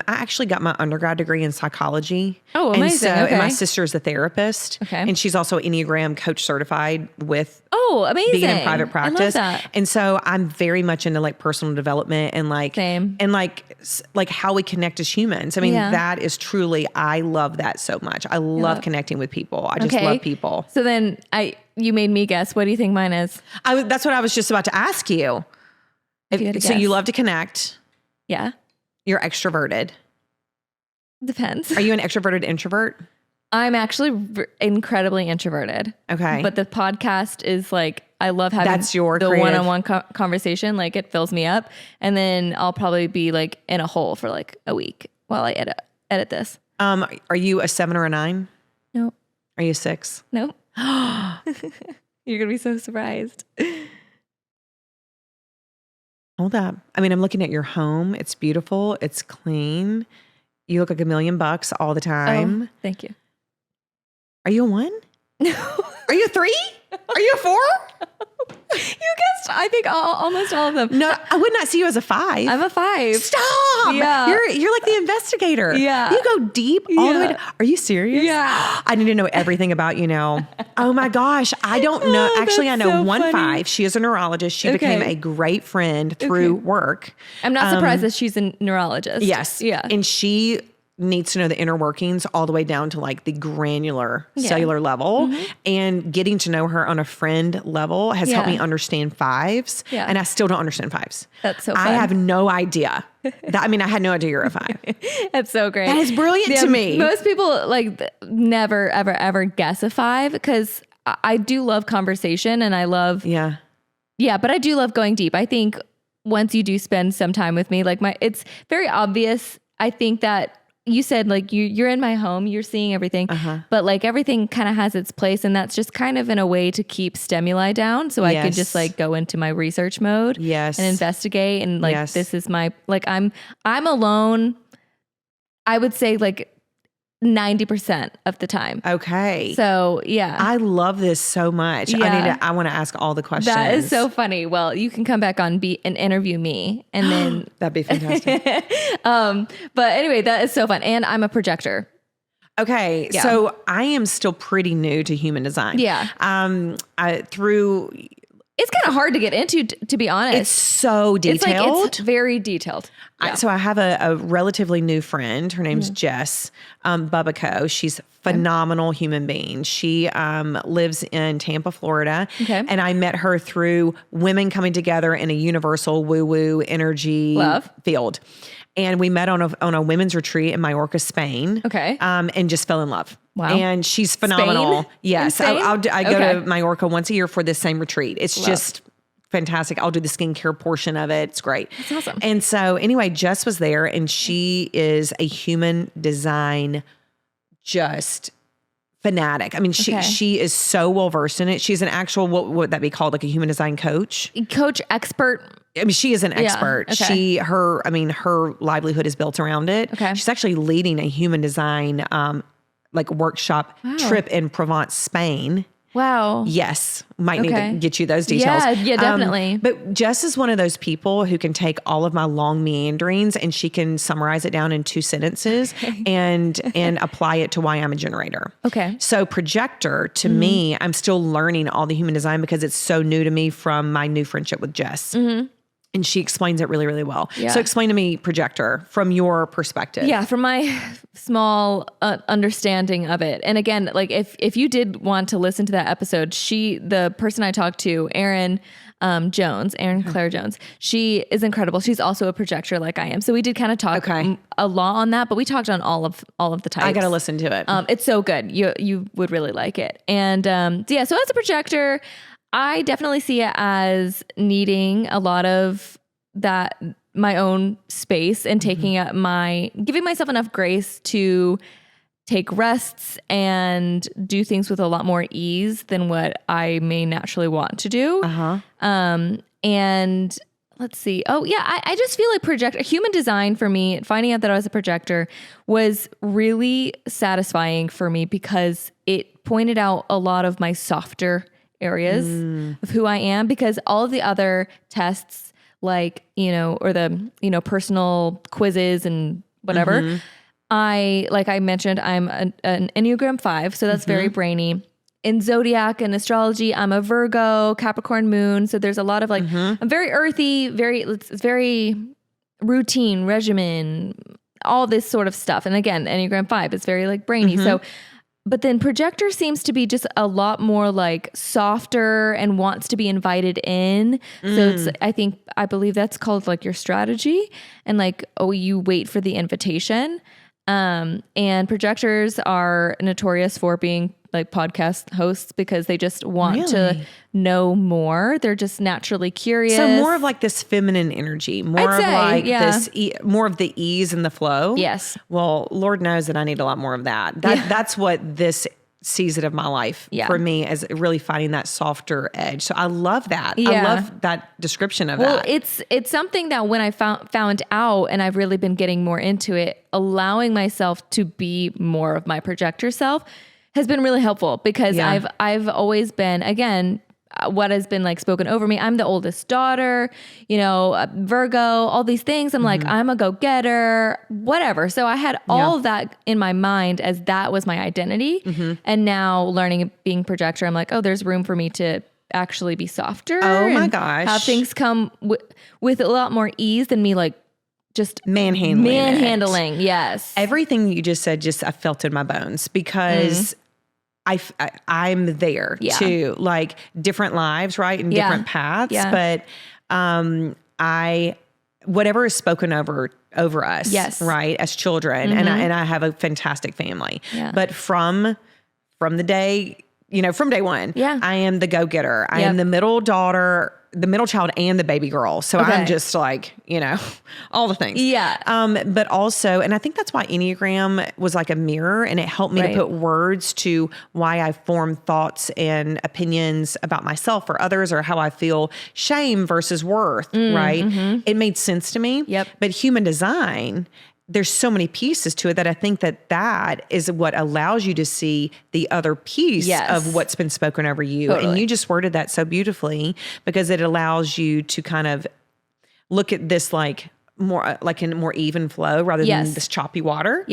actually got my undergrad degree in psychology. Oh, amazing. And my sister is a therapist. Okay. And she's also Enneagram coach certified with amazing. being in private practice. I love that. And so I'm very much into like personal development and like, Same. and like how we connect as humans. I mean, that is truly, I love that so much. I love connecting with people. I just love people. So then you made me guess. What do you think mine is? That's what I was just about to ask you. If you had to So guess. you love to connect. Yeah. You're extroverted. Depends. Are you an extroverted introvert? I'm actually incredibly introverted. Okay. But the podcast is like, I love having That's your the creative. one-on-one conversation. Like it fills me up. And then I'll probably be like in a hole for like a week while I edit this. Are you a 7 or a 9? No. Are you a 6? No. You're going to be so surprised. Hold up. I mean, I'm looking at your home. It's beautiful. It's clean. You look like $1,000,000 all the time. Oh, thank you. Are you a 1? No. Are you a 3? Are you a 4? You guessed, I think almost all of them. No, I would not see you as a 5. I'm a 5. Stop. Yeah. You're like the investigator. Yeah. You go deep all the way down. Are you serious? Yeah. I need to know everything about you now. Oh my gosh. I don't know. Actually, I that's know so one funny. 5. She is a neurologist. She became a great friend through work. I'm not surprised that she's a neurologist. Yes. Yeah. And she needs to know the inner workings all the way down to like the granular cellular level. And getting to know her on a friend level has helped me understand fives. And I still don't understand fives. That's so fun. I have no idea. I had no idea you're a five. That's so great. That is brilliant to me. Most people like never, ever, ever guess a five because I do love conversation and I love, but I do love going deep. I think once you do spend some time with me, like it's very obvious. I think that you said like you're in my home, you're seeing everything, but like everything kind of has its place. And that's just kind of in a way to keep stimuli down. So I could just like go into my research mode and investigate. And like, this is my, like, I'm alone. I would say like 90% of the time. Okay. So yeah. I love this so much. I want to ask all the questions. That is so funny. Well, you can come back on and interview me and then. That'd be fantastic. But anyway, that is so fun. And I'm a projector. Okay. Yeah. So I am still pretty new to human design. Yeah. It's kind of hard to get into, to be honest. It's so detailed. It's very detailed. Yeah. So I have a relatively new friend. Her name's Jess Bubba Co. She's a phenomenal human being. She lives in Tampa, Florida. And I met her through women coming together in a universal woo-woo energy field. And we met on a women's retreat in Mallorca, Spain. And just fell in love. Wow. And she's phenomenal. Spain? Yes. I go to Mallorca once a year for this same retreat. It's just fantastic. I'll do the skincare portion of it. It's great. That's awesome. And so anyway, Jess was there and she is a human design just fanatic. I mean, she is so well versed in it. She's an actual, what would that be called? Like a human design coach? Coach, expert. I mean, she is an expert. Okay. Her livelihood is built around it. She's actually leading a human design, like workshop trip in Provence, Spain. Wow. Yes. Might need to get you those details. Yeah, definitely. But Jess is one of those people who can take all of my long meanderings and she can summarize it down in 2 sentences and apply it to why I'm a generator. So projector, to me, I'm still learning all the human design because it's so new to me from my new friendship with Jess. And she explains it really, really well. So explain to me projector from your perspective. Yeah, from my small understanding of it. And again, like if you did want to listen to that episode, the person I talked to, Erin Claire Jones, she is incredible. She's also a projector like I am. So we did kind of talk a lot on that, but we talked on all of the types. I got to listen to it. It's so good. You would really like it. And so as a projector, I definitely see it as needing a lot of that, my own space and giving myself enough grace to take rests and do things with a lot more ease than what I may naturally want to do. And let's see. Oh yeah. I just feel like human design for me, finding out that I was a projector was really satisfying for me because it pointed out a lot of my softer areas of who I am, because all of the other tests, like, or the, personal quizzes and whatever, like I mentioned, I'm an Enneagram 5. So that's very brainy. In zodiac and astrology, I'm a Virgo, Capricorn moon. So there's a lot of like, I'm very earthy, it's very routine, regimen, all this sort of stuff. And again, Enneagram 5 is very like brainy. So but then projector seems to be just a lot more like softer and wants to be invited in. So I believe that's called like your strategy, and like, you wait for the invitation. And projectors are notorious for being like podcast hosts because they just want to know more. They're just naturally curious. So more of like this feminine energy, more of the ease and the flow. Yes. Well, Lord knows that I need a lot more of that. That's what this season of my life for me is, really finding that softer edge. So I love that. I love that description of that. Well, it's something that when I found out, and I've really been getting more into it, allowing myself to be more of my projector self has been really helpful, because I've always been, again, what has been like spoken over me. I'm the oldest daughter, Virgo, all these things. I'm like, I'm a go-getter, whatever. So I had all of that in my mind as that was my identity. And now learning being projector, I'm like, there's room for me to actually be softer. Oh my gosh. Have things come with a lot more ease than me like just manhandling. Yes. Everything you just said, I felt in my bones because I'm there too, like different lives, right? And different paths. But, whatever is spoken over us, right, as children, and I have a fantastic family, but from the day, from day one, I am the go-getter. I am the middle daughter, the middle child, and the baby girl. So I'm just like, all the things. But also, and I think that's why Enneagram was like a mirror, and it helped me to put words to why I form thoughts and opinions about myself or others, or how I feel shame versus worth, right? It made sense to me. But human design, there's so many pieces to it that I think that is what allows you to see the other piece of what's been spoken over you. And you just worded that so beautifully, because it allows you to kind of look at this like more like in more even flow rather than this choppy water.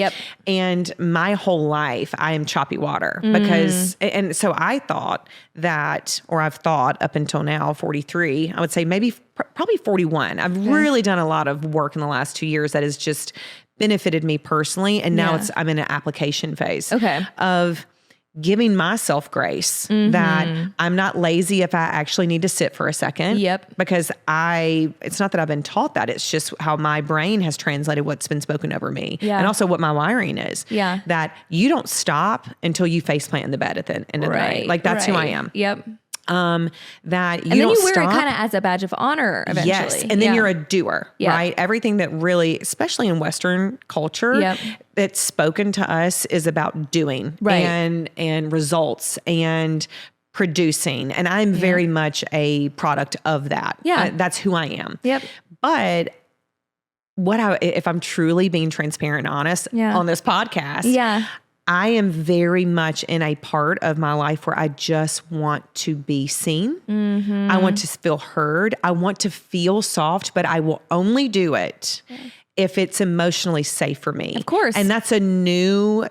And my whole life I am choppy water because, and so I thought that, or I've thought up until now, 43, I would say maybe probably 41. I've really done a lot of work in the last 2 years that has just benefited me personally. And now I'm in an application phase of giving myself grace that I'm not lazy if I actually need to sit for a second. Because it's not that I've been taught that, it's just how my brain has translated what's been spoken over me. And also what my wiring is. That you don't stop until you face plant in the bed at the end of the night. Like that's who I am. That you and then don't you wear stop. it kind of as a badge of honor eventually. Yes. And then you're a doer, right? Everything that really, especially in Western culture, that's spoken to us is about doing and results and producing. And I'm very much a product of that. That's who I am. But if I'm truly being transparent and honest on this podcast, I am very much in a part of my life where I just want to be seen. I want to feel heard. I want to feel soft, but I will only do it if it's emotionally safe for me. Of course. And that's a new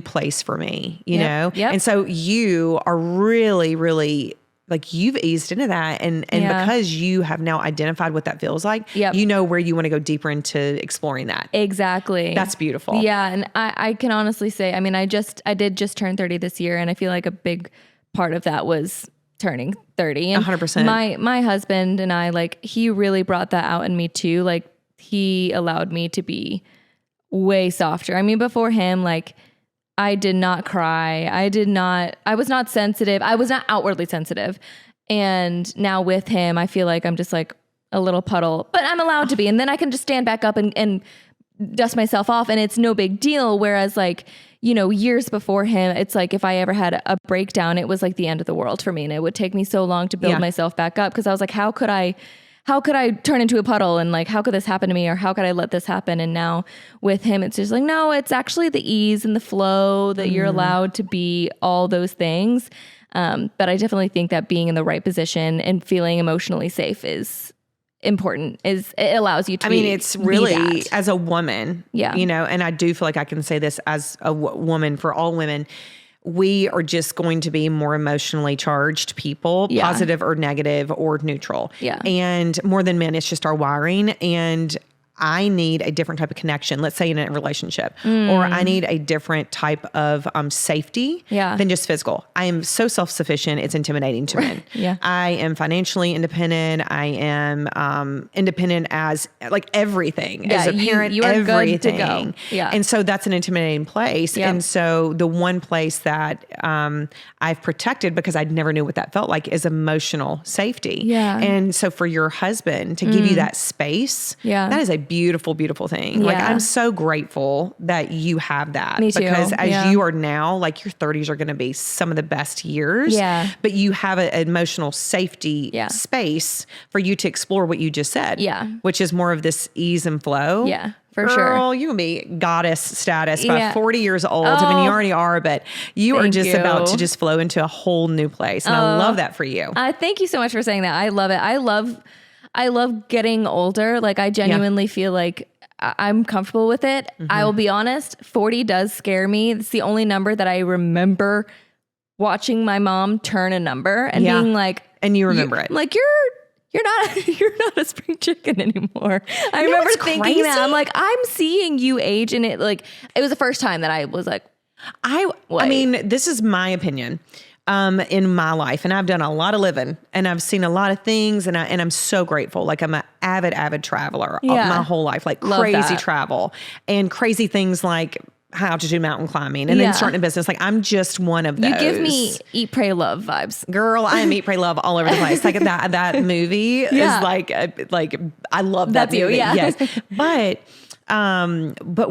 place for me, you know? And so you are really, really, like you've eased into that. And because you have now identified what that feels like, you know where you want to go deeper into exploring that. Exactly. That's beautiful. Yeah. And I can honestly say, I mean, I did just turn 30 this year. And I feel like a big part of that was turning 30. And 100%. My husband and I, like, he really brought that out in me too. Like, he allowed me to be way softer. I mean, before him, like, I did not cry. I was not sensitive. I was not outwardly sensitive. And now with him, I feel like I'm just like a little puddle, but I'm allowed to be. And then I can just stand back up and dust myself off, and it's no big deal. Whereas, like, years before him, it's like if I ever had a breakdown, it was like the end of the world for me. And it would take me so long to build myself back up, because I was like, how could I turn into a puddle, and like, how could this happen to me, or how could I let this happen? And now with him, it's just like, no, it's actually the ease and the flow that you're allowed to be all those things. But I definitely think that being in the right position and feeling emotionally safe is important. It allows you to it's really, as a woman, and I do feel like I can say this as a woman, for all women, we are just going to be more emotionally charged people, positive or negative or neutral. And more than men, it's just our wiring. And I need a different type of connection, let's say in a relationship, or I need a different type of safety than just physical. I am so self-sufficient, it's intimidating to men. I am financially independent. I am independent as like everything, as a parent, you are everything. Good to go. And so that's an intimidating place. And so the one place that I've protected, because I never knew what that felt like, is emotional safety. And so for your husband to give you that space, that is a beautiful, beautiful thing. Like, I'm so grateful that you have that. Me too. Because as you are now, like, your 30s are going to be some of the best years. But you have an emotional safety space for you to explore what you just said. Which is more of this ease and flow. For Girl, sure. You're going to be goddess status by 40 years old. I mean, you already are, but you are just about to just flow into a whole new place. And I love that for you. Thank you so much for saying that. I love it. I love getting older. Like, I genuinely feel like I'm comfortable with it. I will be honest, 40 does scare me. It's the only number that I remember watching my mom turn a number and being like, and you remember it. Like, you're not a spring chicken anymore. I remember thinking crazy? that. I'm like, I'm seeing you age, and it was the first time that I was like, I mean, this is my opinion. In my life, and I've done a lot of living, and I've seen a lot of things, and I'm so grateful. Like, I'm an avid traveler my whole life, like Love crazy that. travel and crazy things like how to do mountain climbing and then starting a business. Like, I'm just one of those. You give me Eat, Pray, Love vibes. Girl, I am Eat, Pray, Love all over the place. Like that movie is like I love that movie. Yes. But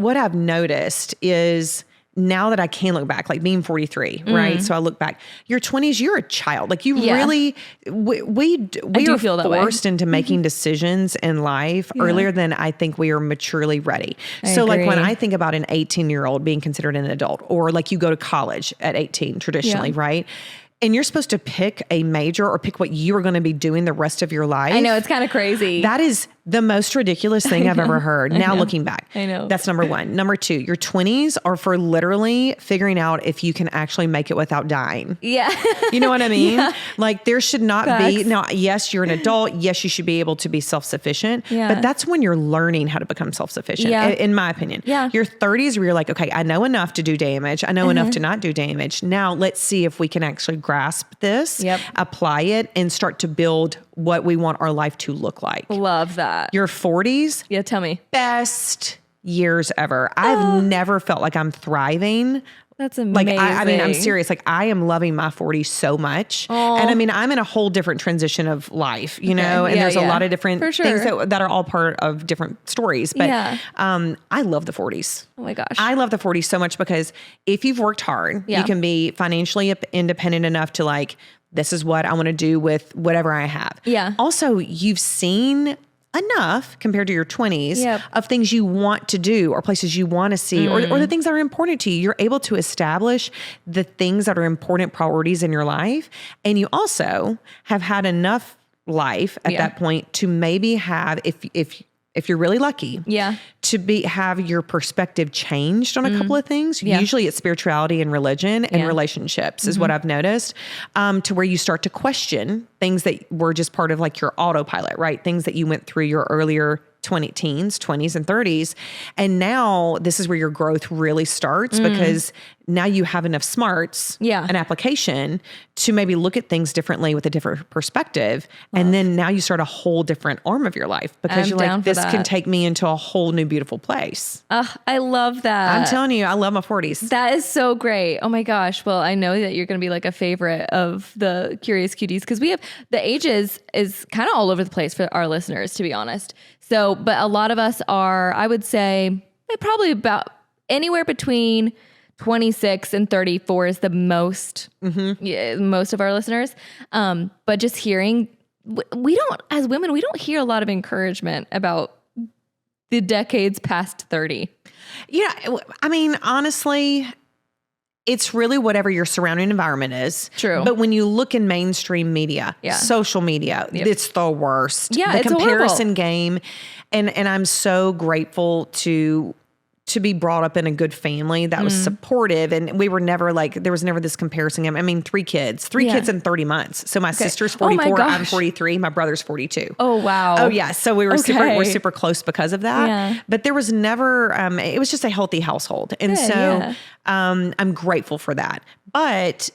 what I've noticed is, now that I can look back, like being 43, right? So I look back, your 20s, you're a child. Like, you really, we are forced into making decisions in life earlier than I think we are maturely ready. So like, when I think about an 18-year-old being considered an adult, or like you go to college at 18 traditionally, right? And you're supposed to pick a major or pick what you are going to be doing the rest of your life. I know, it's kind of crazy. That is the most ridiculous thing I've ever heard. Now looking back, I know. That's number one. Number two, your 20s are for literally figuring out if you can actually make it without dying. Yeah. You know what I mean? Like, there should not be, Facts. now, yes, you're an adult. Yes, you should be able to be self-sufficient, but that's when you're learning how to become self-sufficient, in my opinion. Yeah. Your 30s where you're like, okay, I know enough to do damage. I know enough to not do damage. Now let's see if we can actually grasp this, apply it, and start to build what we want our life to look like. Love that. Your 40s, Yeah, tell me. best years ever. I've never felt like I'm thriving. That's amazing. Like, I mean, I'm serious. Like, I am loving my 40s so much. And I mean, I'm in a whole different transition of life, you know, and there's a lot of different things that are all part of different stories. But I love the 40s. Oh my gosh. I love the 40s so much, because if you've worked hard, you can be financially independent enough to, like, this is what I want to do with whatever I have. Yeah. Also, you've seen enough compared to your 20s of things you want to do, or places you want to see, or the things that are important to you. You're able to establish the things that are important priorities in your life. And you also have had enough life at that point to maybe have, if you're really lucky, to have your perspective changed on a couple of things. Usually it's spirituality and religion and relationships is what I've noticed, to where you start to question things that were just part of, like, your autopilot, right? Things that you went through your earlier 20s and 30s. And now this is where your growth really starts, because now you have enough smarts, an application to maybe look at things differently with a different perspective. And then now you start a whole different arm of your life, because you're like, this can take me into a whole new beautiful place. I love that. I'm telling you, I love my 40s. That is so great. Oh my gosh. Well, I know that you're going to be like a favorite of the Curious Cuties, because we have the ages is kind of all over the place for our listeners, to be honest. So, but a lot of us are, I would say, probably about anywhere between 26 and 34 is the most, most of our listeners. But just hearing, we don't, as women, we don't hear a lot of encouragement about the decades past 30. Yeah. I mean, honestly, it's really whatever your surrounding environment is. True. But when you look in mainstream media, social media, it's the worst. Yeah, the it's comparison game. And I'm so grateful to be brought up in a good family that was supportive, and we were never like, there was never this comparison game. I mean, three kids in 30 months. So my sister's 44, I'm 43, my brother's 42. Oh, wow. Oh yeah. So we were we're super close because of that. Yeah. But there was never, it was just a healthy household. And I'm grateful for that. But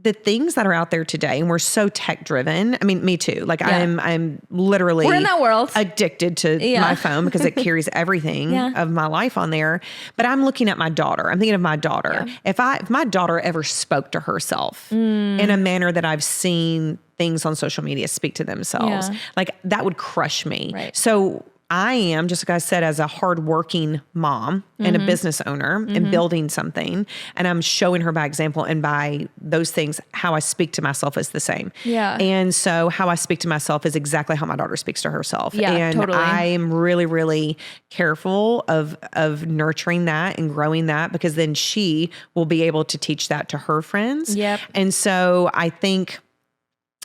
the things that are out there today, and we're so tech driven. I mean, me too. Like I'm literally, we're in that world, addicted to my phone, because it carries everything of my life on there. But I'm looking at my daughter. I'm thinking of my daughter. If my daughter ever spoke to herself in a manner that I've seen things on social media speak to themselves, like, that would crush me. Right. So I am, just like I said, as a hardworking mom and a business owner and building something, and I'm showing her by example, and by those things, how I speak to myself is the same. Yeah. And so how I speak to myself is exactly how my daughter speaks to herself. Yeah, and totally. I am really, really careful of nurturing that and growing that, because then she will be able to teach that to her friends. Yep. And so I think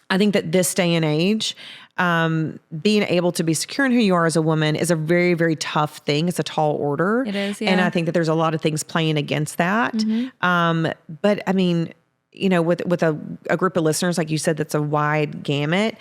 that this day and age, being able to be secure in who you are as a woman is a very, very tough thing. It's a tall order. It is, yeah. And I think that there's a lot of things playing against that. But I mean, you know, with a group of listeners, like you said, that's a wide gamut.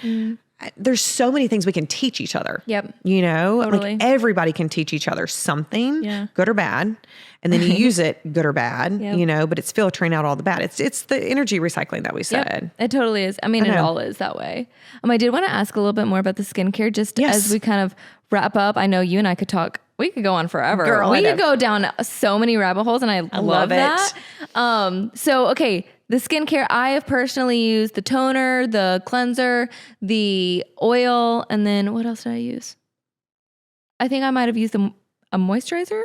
there's so many things we can teach each other. Yep. You know, Totally. like everybody can teach each other something, good or bad. And then you use it good or bad, you know, but it's filtering out all the bad. It's the energy recycling that we said. It totally is. I mean, it all is that way. I did want to ask a little bit more about the skincare just as we kind of wrap up. I know you and I could talk. We could go on forever. Girl, we could go down so many rabbit holes, and I love that. So, okay, the skincare, I have personally used the toner, the cleanser, the oil, and then what else did I use? I think I might have used a moisturizer.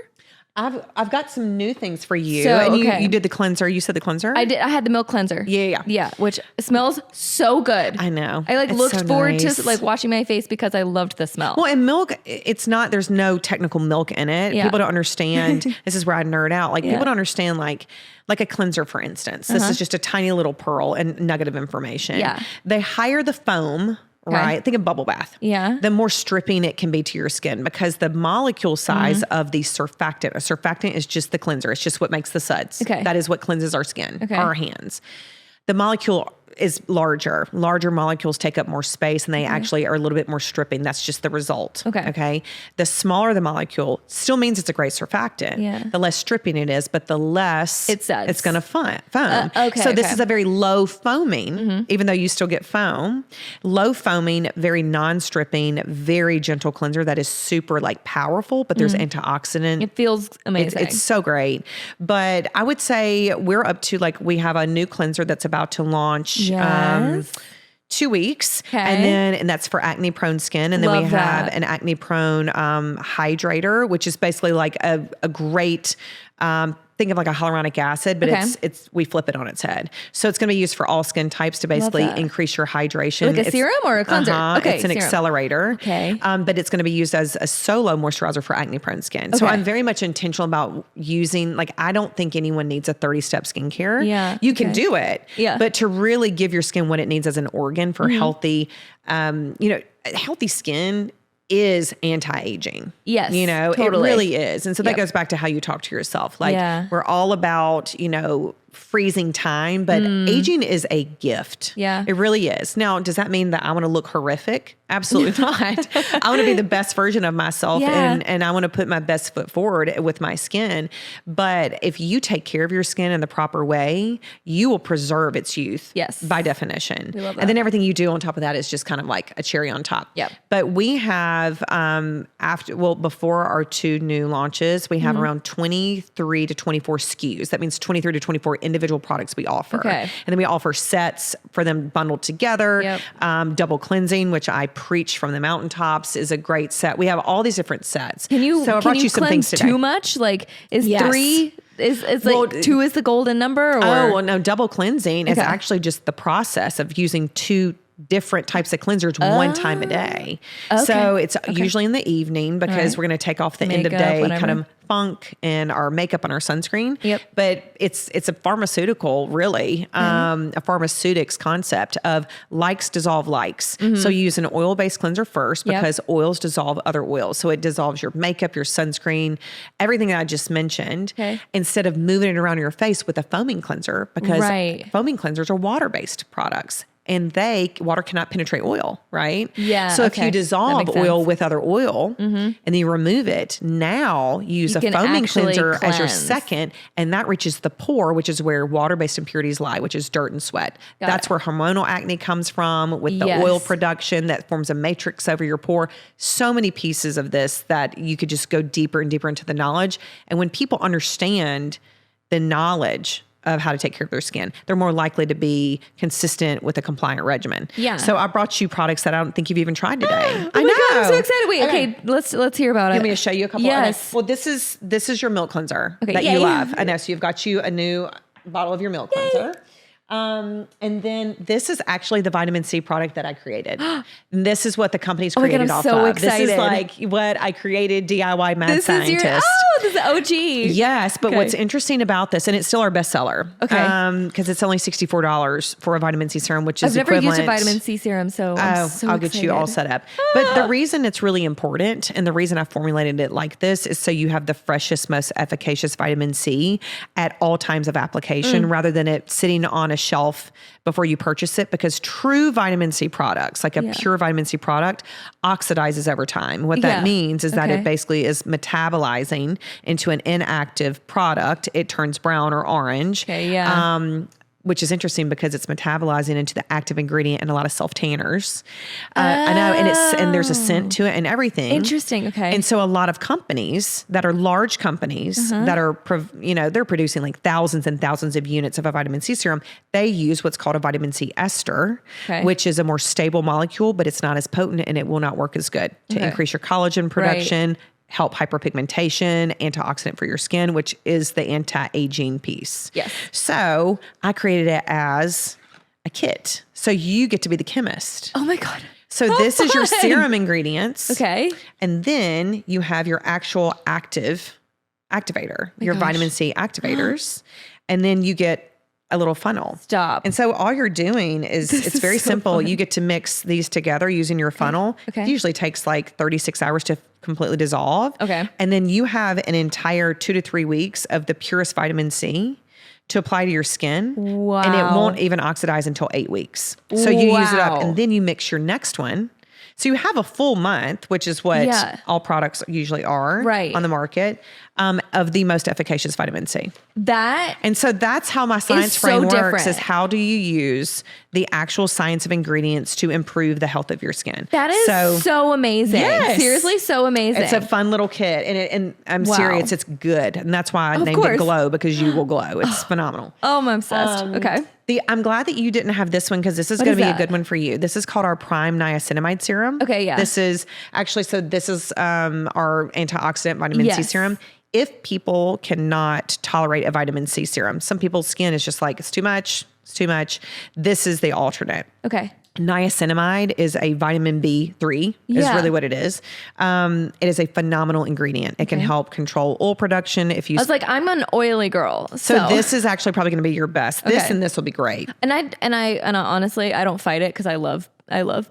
I've got some new things for you. So, and you did the cleanser. You said the cleanser? I did. I had the milk cleanser. Yeah. Which smells so good. I know. I it's looked so forward nice. to washing my face because I loved the smell. Well, and milk, there's no technical milk in it. Yeah. People don't understand. This is where I nerd out. Like people don't understand like a cleanser, for instance. This is just a tiny little pearl and nugget of information. Yeah. They hire the foam. Right. Think of bubble bath. Yeah. The more stripping it can be to your skin because the molecule size of the surfactant, a surfactant is just the cleanser. It's just what makes the suds. Okay. That is what cleanses our skin, our hands. The molecule is larger. Larger molecules take up more space and they actually are a little bit more stripping. That's just the result. Okay. The smaller the molecule still means it's a great surfactant. Yeah. The less stripping it is, but the less it's going to foam. So this is a very low foaming, even though you still get foam. Low foaming, very non-stripping, very gentle cleanser that is super like powerful, but there's antioxidant. It feels amazing. It's so great. But I would say we're up to we have a new cleanser that's about to launch 2 weeks. And that's for acne prone skin. And then we have an acne prone hydrator, which is basically like a great, think of like a hyaluronic acid, but we flip it on its head. So it's going to be used for all skin types to basically increase your hydration. Like a serum or a cleanser? It's an accelerator. But it's going to be used as a solo moisturizer for acne prone skin. So I'm very much intentional about using, I don't think anyone needs a 30-step skincare. Yeah. You can do it. Yeah. But to really give your skin what it needs as an organ for healthy, healthy skin is anti-aging. Yes. It really is. And so that goes back to how you talk to yourself. We're all about, freezing time, but aging is a gift. Yeah. It really is. Now, does that mean that I want to look horrific? Absolutely not. I want to be the best version of myself and I want to put my best foot forward with my skin. But if you take care of your skin in the proper way, you will preserve its youth. Yes. By definition. We love that. And then everything you do on top of that is just kind of like a cherry on top. Yep. But we have, before our 2 new launches, we have around 23 to 24 SKUs. That means 23 to 24 individual products we offer. Okay. And then we offer sets for them bundled together. Yep. Double cleansing, which I preach from the mountaintops, is a great set. We have all these different sets. So I brought you some things today. Too much? Is 3... Is 2 is the golden number? Or? Oh, well, no, double cleansing is actually just the process of using 2 different types of cleansers one time a day. So it's usually in the evening because we're going to take off the end of day kind of funk and our makeup and our sunscreen. Yep. But it's a pharmaceutical, really, a pharmaceutics concept of likes dissolve likes. So you use an oil-based cleanser first because oils dissolve other oils. So it dissolves your makeup, your sunscreen, everything that I just mentioned, instead of moving it around your face with a foaming cleanser because foaming cleansers are water-based products. And water cannot penetrate oil, right? Yeah. So if you dissolve oil with other oil and then you remove it, now you use a foaming cleanser as your second, and that reaches the pore, which is where water-based impurities lie, which is dirt and sweat. That's where hormonal acne comes from with the oil production that forms a matrix over your pore. So many pieces of this that you could just go deeper and deeper into the knowledge. And when people understand the knowledge of how to take care of their skin, they're more likely to be consistent with a compliant regimen. Yeah. So I brought you products that I don't think you've even tried today. I know. God, I'm so excited. Wait, okay, let's hear about it. You want me to show you a couple? Yes. Well, this is your milk cleanser that you love. I know. So you've got you a new bottle of your milk cleanser. And then this is actually the vitamin C product that I created. And this is what the company's created off so of. Excited. This is like what I created, DIY mad scientist. This is OG. Yes, but what's interesting about this, and it's still our bestseller. Okay. Because it's only $64 for a vitamin C serum, which is equivalent. I've never used a vitamin C serum, so I'll get you all set up. But the reason it's really important and the reason I formulated it like this is so you have the freshest, most efficacious vitamin C at all times of application rather than it sitting on a the shelf before you purchase it, because true vitamin C products, like a pure vitamin C product, oxidizes over time. What that means is that it basically is metabolizing into an inactive product. It turns brown or orange. Which is interesting because it's metabolizing into the active ingredient in a lot of self-tanners. I know, and there's a scent to it and everything. Interesting, okay. And so a lot of companies that are large companies that are, they're producing like thousands and thousands of units of a vitamin C serum. They use what's called a vitamin C ester, which is a more stable molecule, but it's not as potent and it will not work as good to increase your collagen production, help hyperpigmentation, antioxidant for your skin, which is the anti-aging piece. Yes. So I created it as a kit. So you get to be the chemist. Oh my God. So this is your serum ingredients. Okay. And then you have your actual activator, your vitamin C activators. And then you get a little funnel. Stop. And so all you're doing is, it's very simple. Fun. You get to mix these together using your funnel. It usually takes like 36 hours to completely dissolve. And then you have an entire 2 to 3 weeks of the purest vitamin C to apply to your skin. Wow. And it won't even oxidize until 8 weeks. So you use it up and then you mix your next one. So you have a full month, which is what all products usually are on the market, of the most efficacious vitamin C. And so that's how my science frame works, is how do you use the actual science of ingredients to improve the health of your skin. That is so amazing. Yes. Seriously, so amazing. It's a fun little kit. And I'm serious, it's good. And that's why I named it Glow, because you will glow. It's phenomenal. Oh, I'm obsessed. Okay. I'm glad that you didn't have this one, because this is going to be a good one for you. This is called our Prime Niacinamide Serum. Okay, yeah. This is actually, this is our antioxidant vitamin C serum. If people cannot tolerate a vitamin C serum, some people's skin is just like, it's too much. This is the alternate. Okay. Niacinamide is a vitamin B3 is really what it is. It is a phenomenal ingredient. It can help control oil production. I was like, I'm an oily girl. So this is actually probably going to be your best. This and this will be great. And I honestly, I don't fight it because I love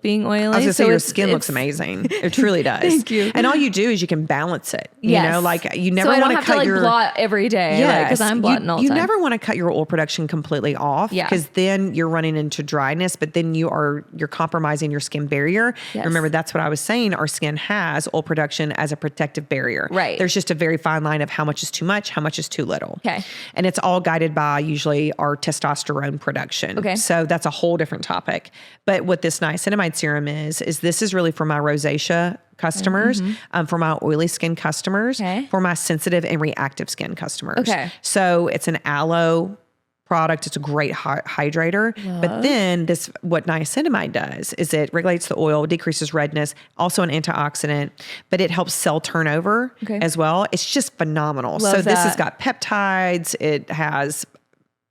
being oily. I was going to say, your skin looks amazing. It truly does. Thank you. And all you do is you can balance it. You know, like you never want to cut your blot every day. Because I'm blotting all the time. You never want to cut your oil production completely off, because then you're running into dryness, but then you're compromising your skin barrier. Remember, that's what I was saying. Our skin has oil production as a protective barrier. There's just a very fine line of how much is too much, how much is too little. And it's all guided by usually our testosterone production. So that's a whole different topic. But what this niacinamide serum is this is really for my rosacea customers, for my oily skin customers, for my sensitive and reactive skin customers. So it's an aloe product. It's a great hydrator. But then what niacinamide does is it regulates the oil, decreases redness, also an antioxidant, but it helps cell turnover as well. It's just phenomenal. This has got peptides. It has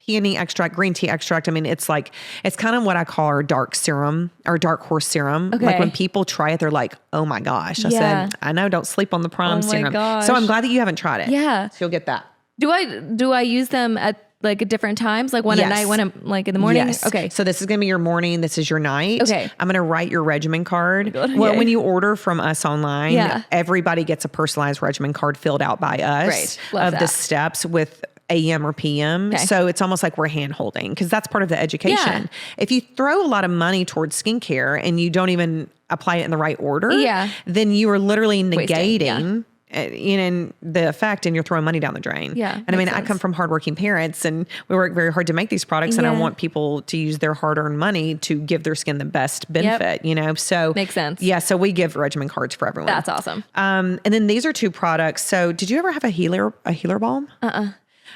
peony extract, green tea extract. I mean, it's kind of what I call our dark serum, our dark horse serum. Like when people try it, they're like, oh my gosh. I said, I know, don't sleep on the Prime serum. Gosh. So I'm glad that you haven't tried it. So you'll get that. Do I use them at like at different times? Like one at night, one at, like in the morning? Yes. Okay. So this is going to be your morning. This is your night. Okay. I'm going to write your regimen card. Well, when you order from us online, everybody gets a personalized regimen card filled out by us of the steps with AM or PM. So it's almost like we're hand holding, because that's part of the education. If you throw a lot of money towards skincare and you don't even apply it in the right order, then you are literally negating the effect, and you're throwing money down the drain. And I mean, I come from hardworking parents, and we work very hard to make these products, and I want people to use their hard-earned money to give their skin the best benefit, So makes sense. So we give regimen cards for everyone. That's awesome. And then these are two products. So did you ever have a healer balm?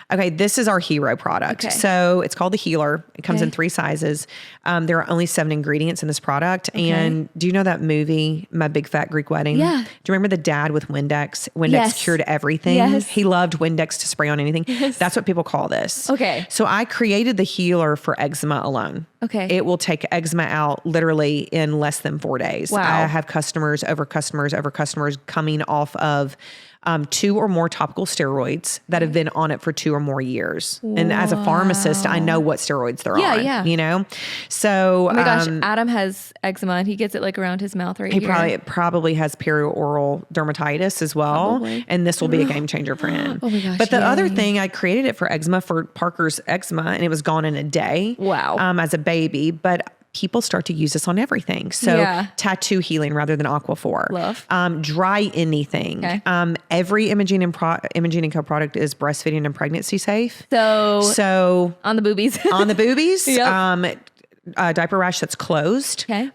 Okay, this is our hero product. So it's called the Healer. It comes in 3 sizes. There are only 7 ingredients in this product. And do you know that movie, My Big Fat Greek Wedding? Do you remember the dad with Windex? Windex cured everything. He loved Windex to spray on anything. That's what people call this. So I created the Healer for eczema alone. It will take eczema out literally in less than 4 days. I have customers over customers coming off of 2 or more topical steroids that have been on it for 2 or more years. And as a pharmacist, I know what steroids they're on. Yeah. You know? So, oh my gosh, Adam has eczema and he gets it like around his mouth right here. He probably has perioral dermatitis as well. Probably. And this will be a game changer for him. Oh my gosh. But the other thing, I created it for eczema, for Parker's eczema, and it was gone in a day. Wow. As a baby. But people start to use this on everything. So tattoo healing rather than Aquaphor. Love. Dry anything. Okay. Every Emogene Co product is breastfeeding and pregnancy safe. So on the boobies. On the boobies. Yep. Diaper rash that's closed. Okay.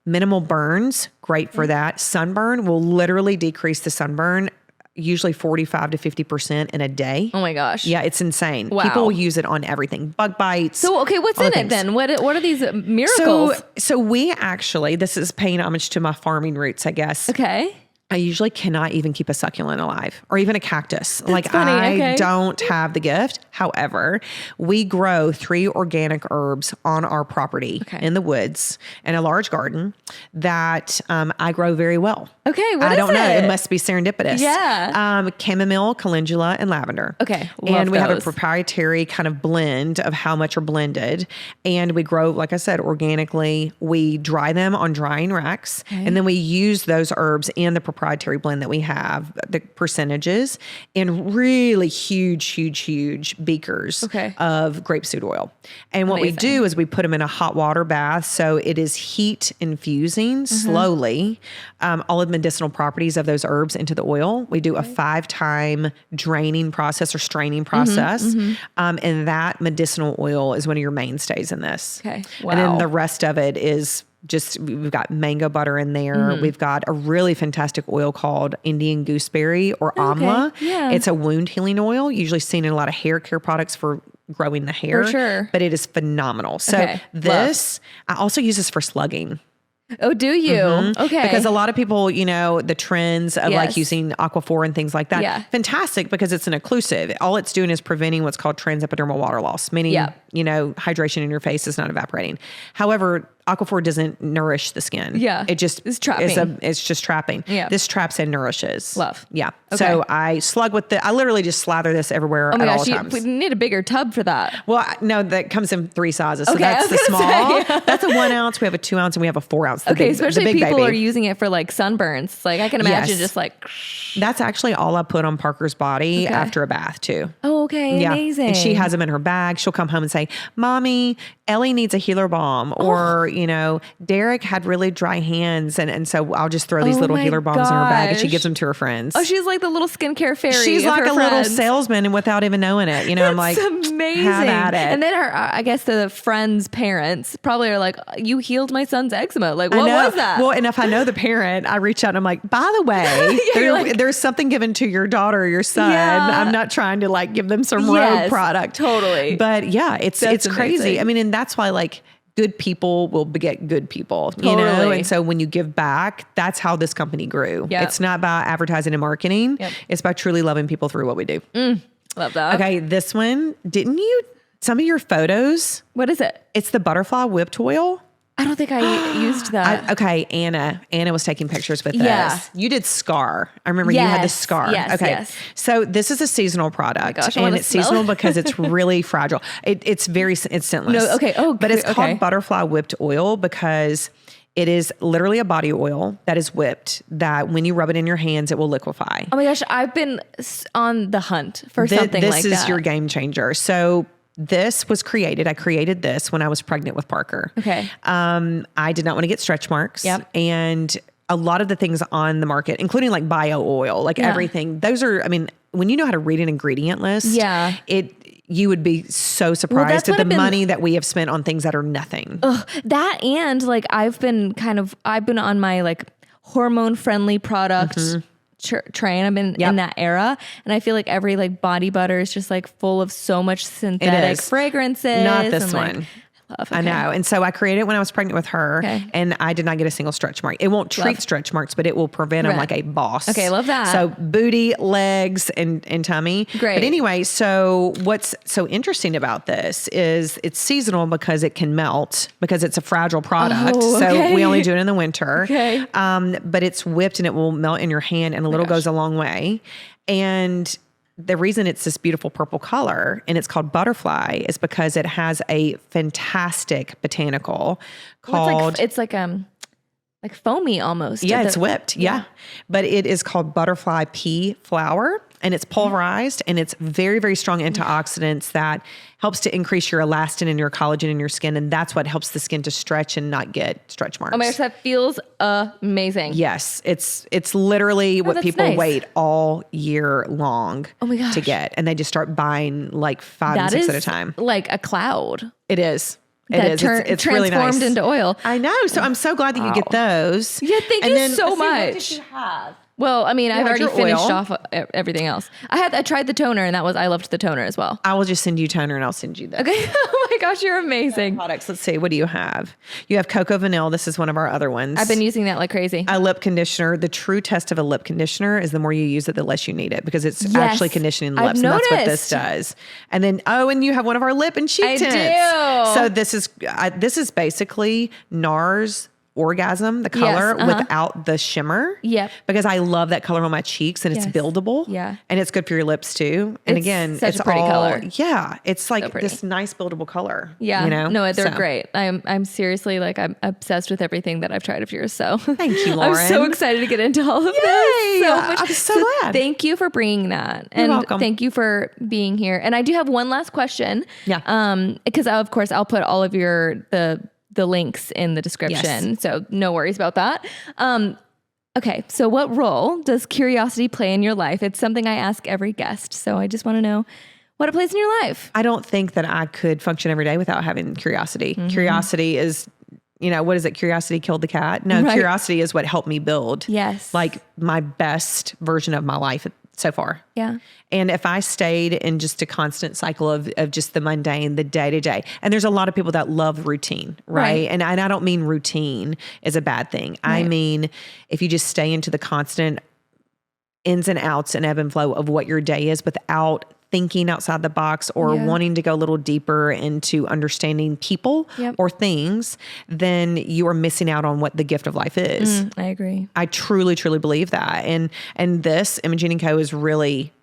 Minimal burns, great for that. Sunburn will literally decrease the sunburn, usually 45 to 50% in a day. Oh my gosh. Yeah, it's insane. Wow. People will use it on everything. Bug bites. So, okay, what's in it then? What are these miracles? So we actually, this is paying homage to my farming roots, I guess. Okay. I usually cannot even keep a succulent alive or even a cactus. That's funny. I don't have the gift. However, we grow 3 organic herbs on our property in the woods in a large garden that I grow very well. Okay. I don't know. It must be serendipitous. Yeah. Chamomile, calendula, and lavender. Okay. And we have a proprietary kind of blend of how much are blended. And we grow, like I said, organically. We dry them on drying racks. Okay. And then we use those herbs in the proprietary blend that we have, the percentages, in really huge beakers of grapeseed oil. And what we do is we put them in a hot water bath. So it is heat infusing slowly all of the medicinal properties of those herbs into the oil. We do a 5-time draining process or straining process. And that medicinal oil is one of your mainstays in this. Okay. Wow. And then the rest of it is just, we've got mango butter in there. We've got a really fantastic oil called Indian gooseberry or amla. Yeah. It's a wound healing oil, usually seen in a lot of hair care products for growing the hair. For sure. But it is phenomenal. So this, I also use this for slugging. Oh, do you? Okay. Because a lot of people, you know, the trends of like using Aquaphor and things like that. Yeah. Fantastic, because it's an occlusive. All it's doing is preventing what's called transepidermal water loss, meaning, you know, hydration in your face is not evaporating. However, Aquaphor doesn't nourish the skin. Yeah. It just is trapping. It's just trapping. Yeah. This traps and nourishes. Love. Yeah. Okay. So I slug with I literally just slather this everywhere at all times. We need a bigger tub for that. Well, no, that comes in 3 sizes. So that's the small. That's a 1 ounce. We have a 2 ounce and we have a 4 ounce. Especially the big people baby. are using it for like sunburns. Like I can imagine just like. That's actually all I put on Parker's body after a bath too. Oh, okay. Yeah. Amazing. And she has them in her bag. She'll come home and say, Mommy, Ellie needs a healer balm. Or, you know, Derek had really dry hands. And so I'll just throw these little healer balms in her bag and she gives them to her friends. Oh, she's like the little skincare fairy. She's like a little salesman and without even knowing it. You know, I'm like, amazing. Have at it. And then I guess the friends' parents probably are like, you healed my son's eczema. Like, what was that? Well, and if I know the parent, I reach out and I'm like, by the way, there's something given to your daughter or your son. I'm not trying to like give them some rogue product. Totally. But yeah, it's crazy. I mean, and that's why like good people will beget good people, you know? And so when you give back, that's how this company grew. Yep. It's not about advertising and marketing. Yep. It's about truly loving people through what we do. Love that. Okay. This one, some of your photos. What is it? It's the butterfly whipped oil. I don't think I used that. Anna was taking pictures with this. You did Scar. I remember you had the Scar. Yes, okay. Yes. So this is a seasonal product. Oh my gosh, and it's seasonal because it's really fragile. It's scentless. No, okay. Oh, but it's called butterfly whipped oil because it is literally a body oil that is whipped that when you rub it in your hands, it will liquefy. Oh my gosh. I've been on the hunt for something like that. This is your game changer. So this was created. I created this when I was pregnant with Parker. Okay. I did not want to get stretch marks. Yep. And a lot of the things on the market, including like bio oil, like everything, those are, I mean, when you know how to read an ingredient list, you would be so surprised at the money that we have spent on things that are nothing. That and like I've been on my like hormone friendly product train. I've been in that era, and I feel like every like body butter is just like full of so much synthetic fragrances. Not this one. puff. Okay. I know. And so I created it when I was pregnant with her, and I did not get a single stretch mark. It won't treat stretch marks, but it will prevent them like a boss. Okay, love that. So booty, legs, and tummy. Great. But anyway, so what's so interesting about this is it's seasonal because it can melt because it's a fragile product. Oh, okay. So we only do it in the winter. Okay. But it's whipped and it will melt in your hand, and a little goes a long way. And the reason it's this beautiful purple color and it's called butterfly is because it has a fantastic botanical called... It's like foamy almost. Yeah, it's whipped. Yeah. But it is called butterfly pea flower, and it's pulverized, and it's very, very strong antioxidants that helps to increase your elastin and your collagen in your skin. And that's what helps the skin to stretch and not get stretch marks. Oh my gosh, that feels amazing. Yes. It's literally what people wait all year long to get. And they just start buying like 5 and 6 at a time. Like a cloud. It is. It's really nice. Transformed into oil. I know. So I'm so glad that you get those. Yeah, thank you so much. What did you have? Well, I mean, I've already finished off everything else. I tried the toner, and I loved the toner as well. I will just send you toner, and I'll send you that. Okay. Oh my gosh, you're amazing. Products. Let's see. What do you have? You have Cocoa Vanille. This is one of our other ones. I've been using that like crazy. A lip conditioner. The true test of a lip conditioner is the more you use it, the less you need it, because it's actually conditioning the lips. And that's what this does. And then, and you have one of our lip and cheek tints. I do. So this is basically NARS Orgasm, the color without the shimmer. Yep. Because I love that color on my cheeks, and it's buildable. Yeah. And it's good for your lips too. And again, such a pretty color. Yeah. It's like this nice buildable color. Yeah. You know? No, they're great. I'm seriously I'm obsessed with everything that I've tried of yours. So thank you, Lauren. I'm so excited to get into all of this. So much. I'm so glad. Thank you for bringing that. You're welcome. Thank you for being here. And I do have one last question. Yeah. Because of course I'll put all of the links in the description. Yes. So no worries about that. Okay. So what role does curiosity play in your life? It's something I ask every guest. So I just want to know what it plays in your life. I don't think that I could function every day without having curiosity. Mm-hmm. Curiosity is, what is it? Curiosity killed the cat. No, curiosity is what helped me build like my best version of my life so far. Yeah. And if I stayed in just a constant cycle of just the mundane, the day to day, and there's a lot of people that love routine, right? And I don't mean routine is a bad thing. I mean, if you just stay into the constant ins and outs and ebb and flow of what your day is without thinking outside the box or wanting to go a little deeper into understanding people or things, then you are missing out on what the gift of life is. I agree. I truly, truly believe that. And this Emogene Co is really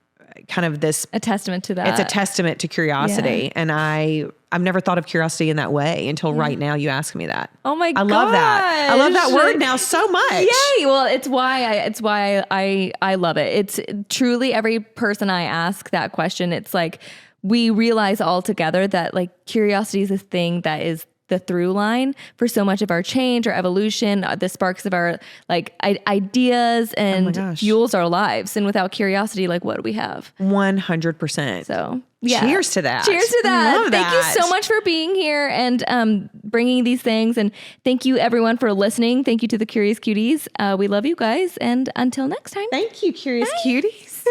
kind of a testament to that. It's a testament to curiosity. And I've never thought of curiosity in that way until right now you ask me that. Oh my god. I love that. I love that word now so much. Yay. Well, it's why I love it. It's truly every person I ask that question, it's like we realize all together that like curiosity is a thing that is the through line for so much of our change, our evolution, the sparks of our like ideas and fuels our lives. And without curiosity, like what do we have? 100%. So cheers to that. Cheers to that. Love Thank you so much for being here and bringing these things. And thank you everyone for listening. Thank you to the Curious Cuties. We love you guys. And until next time. Thank you, Curious Cuties.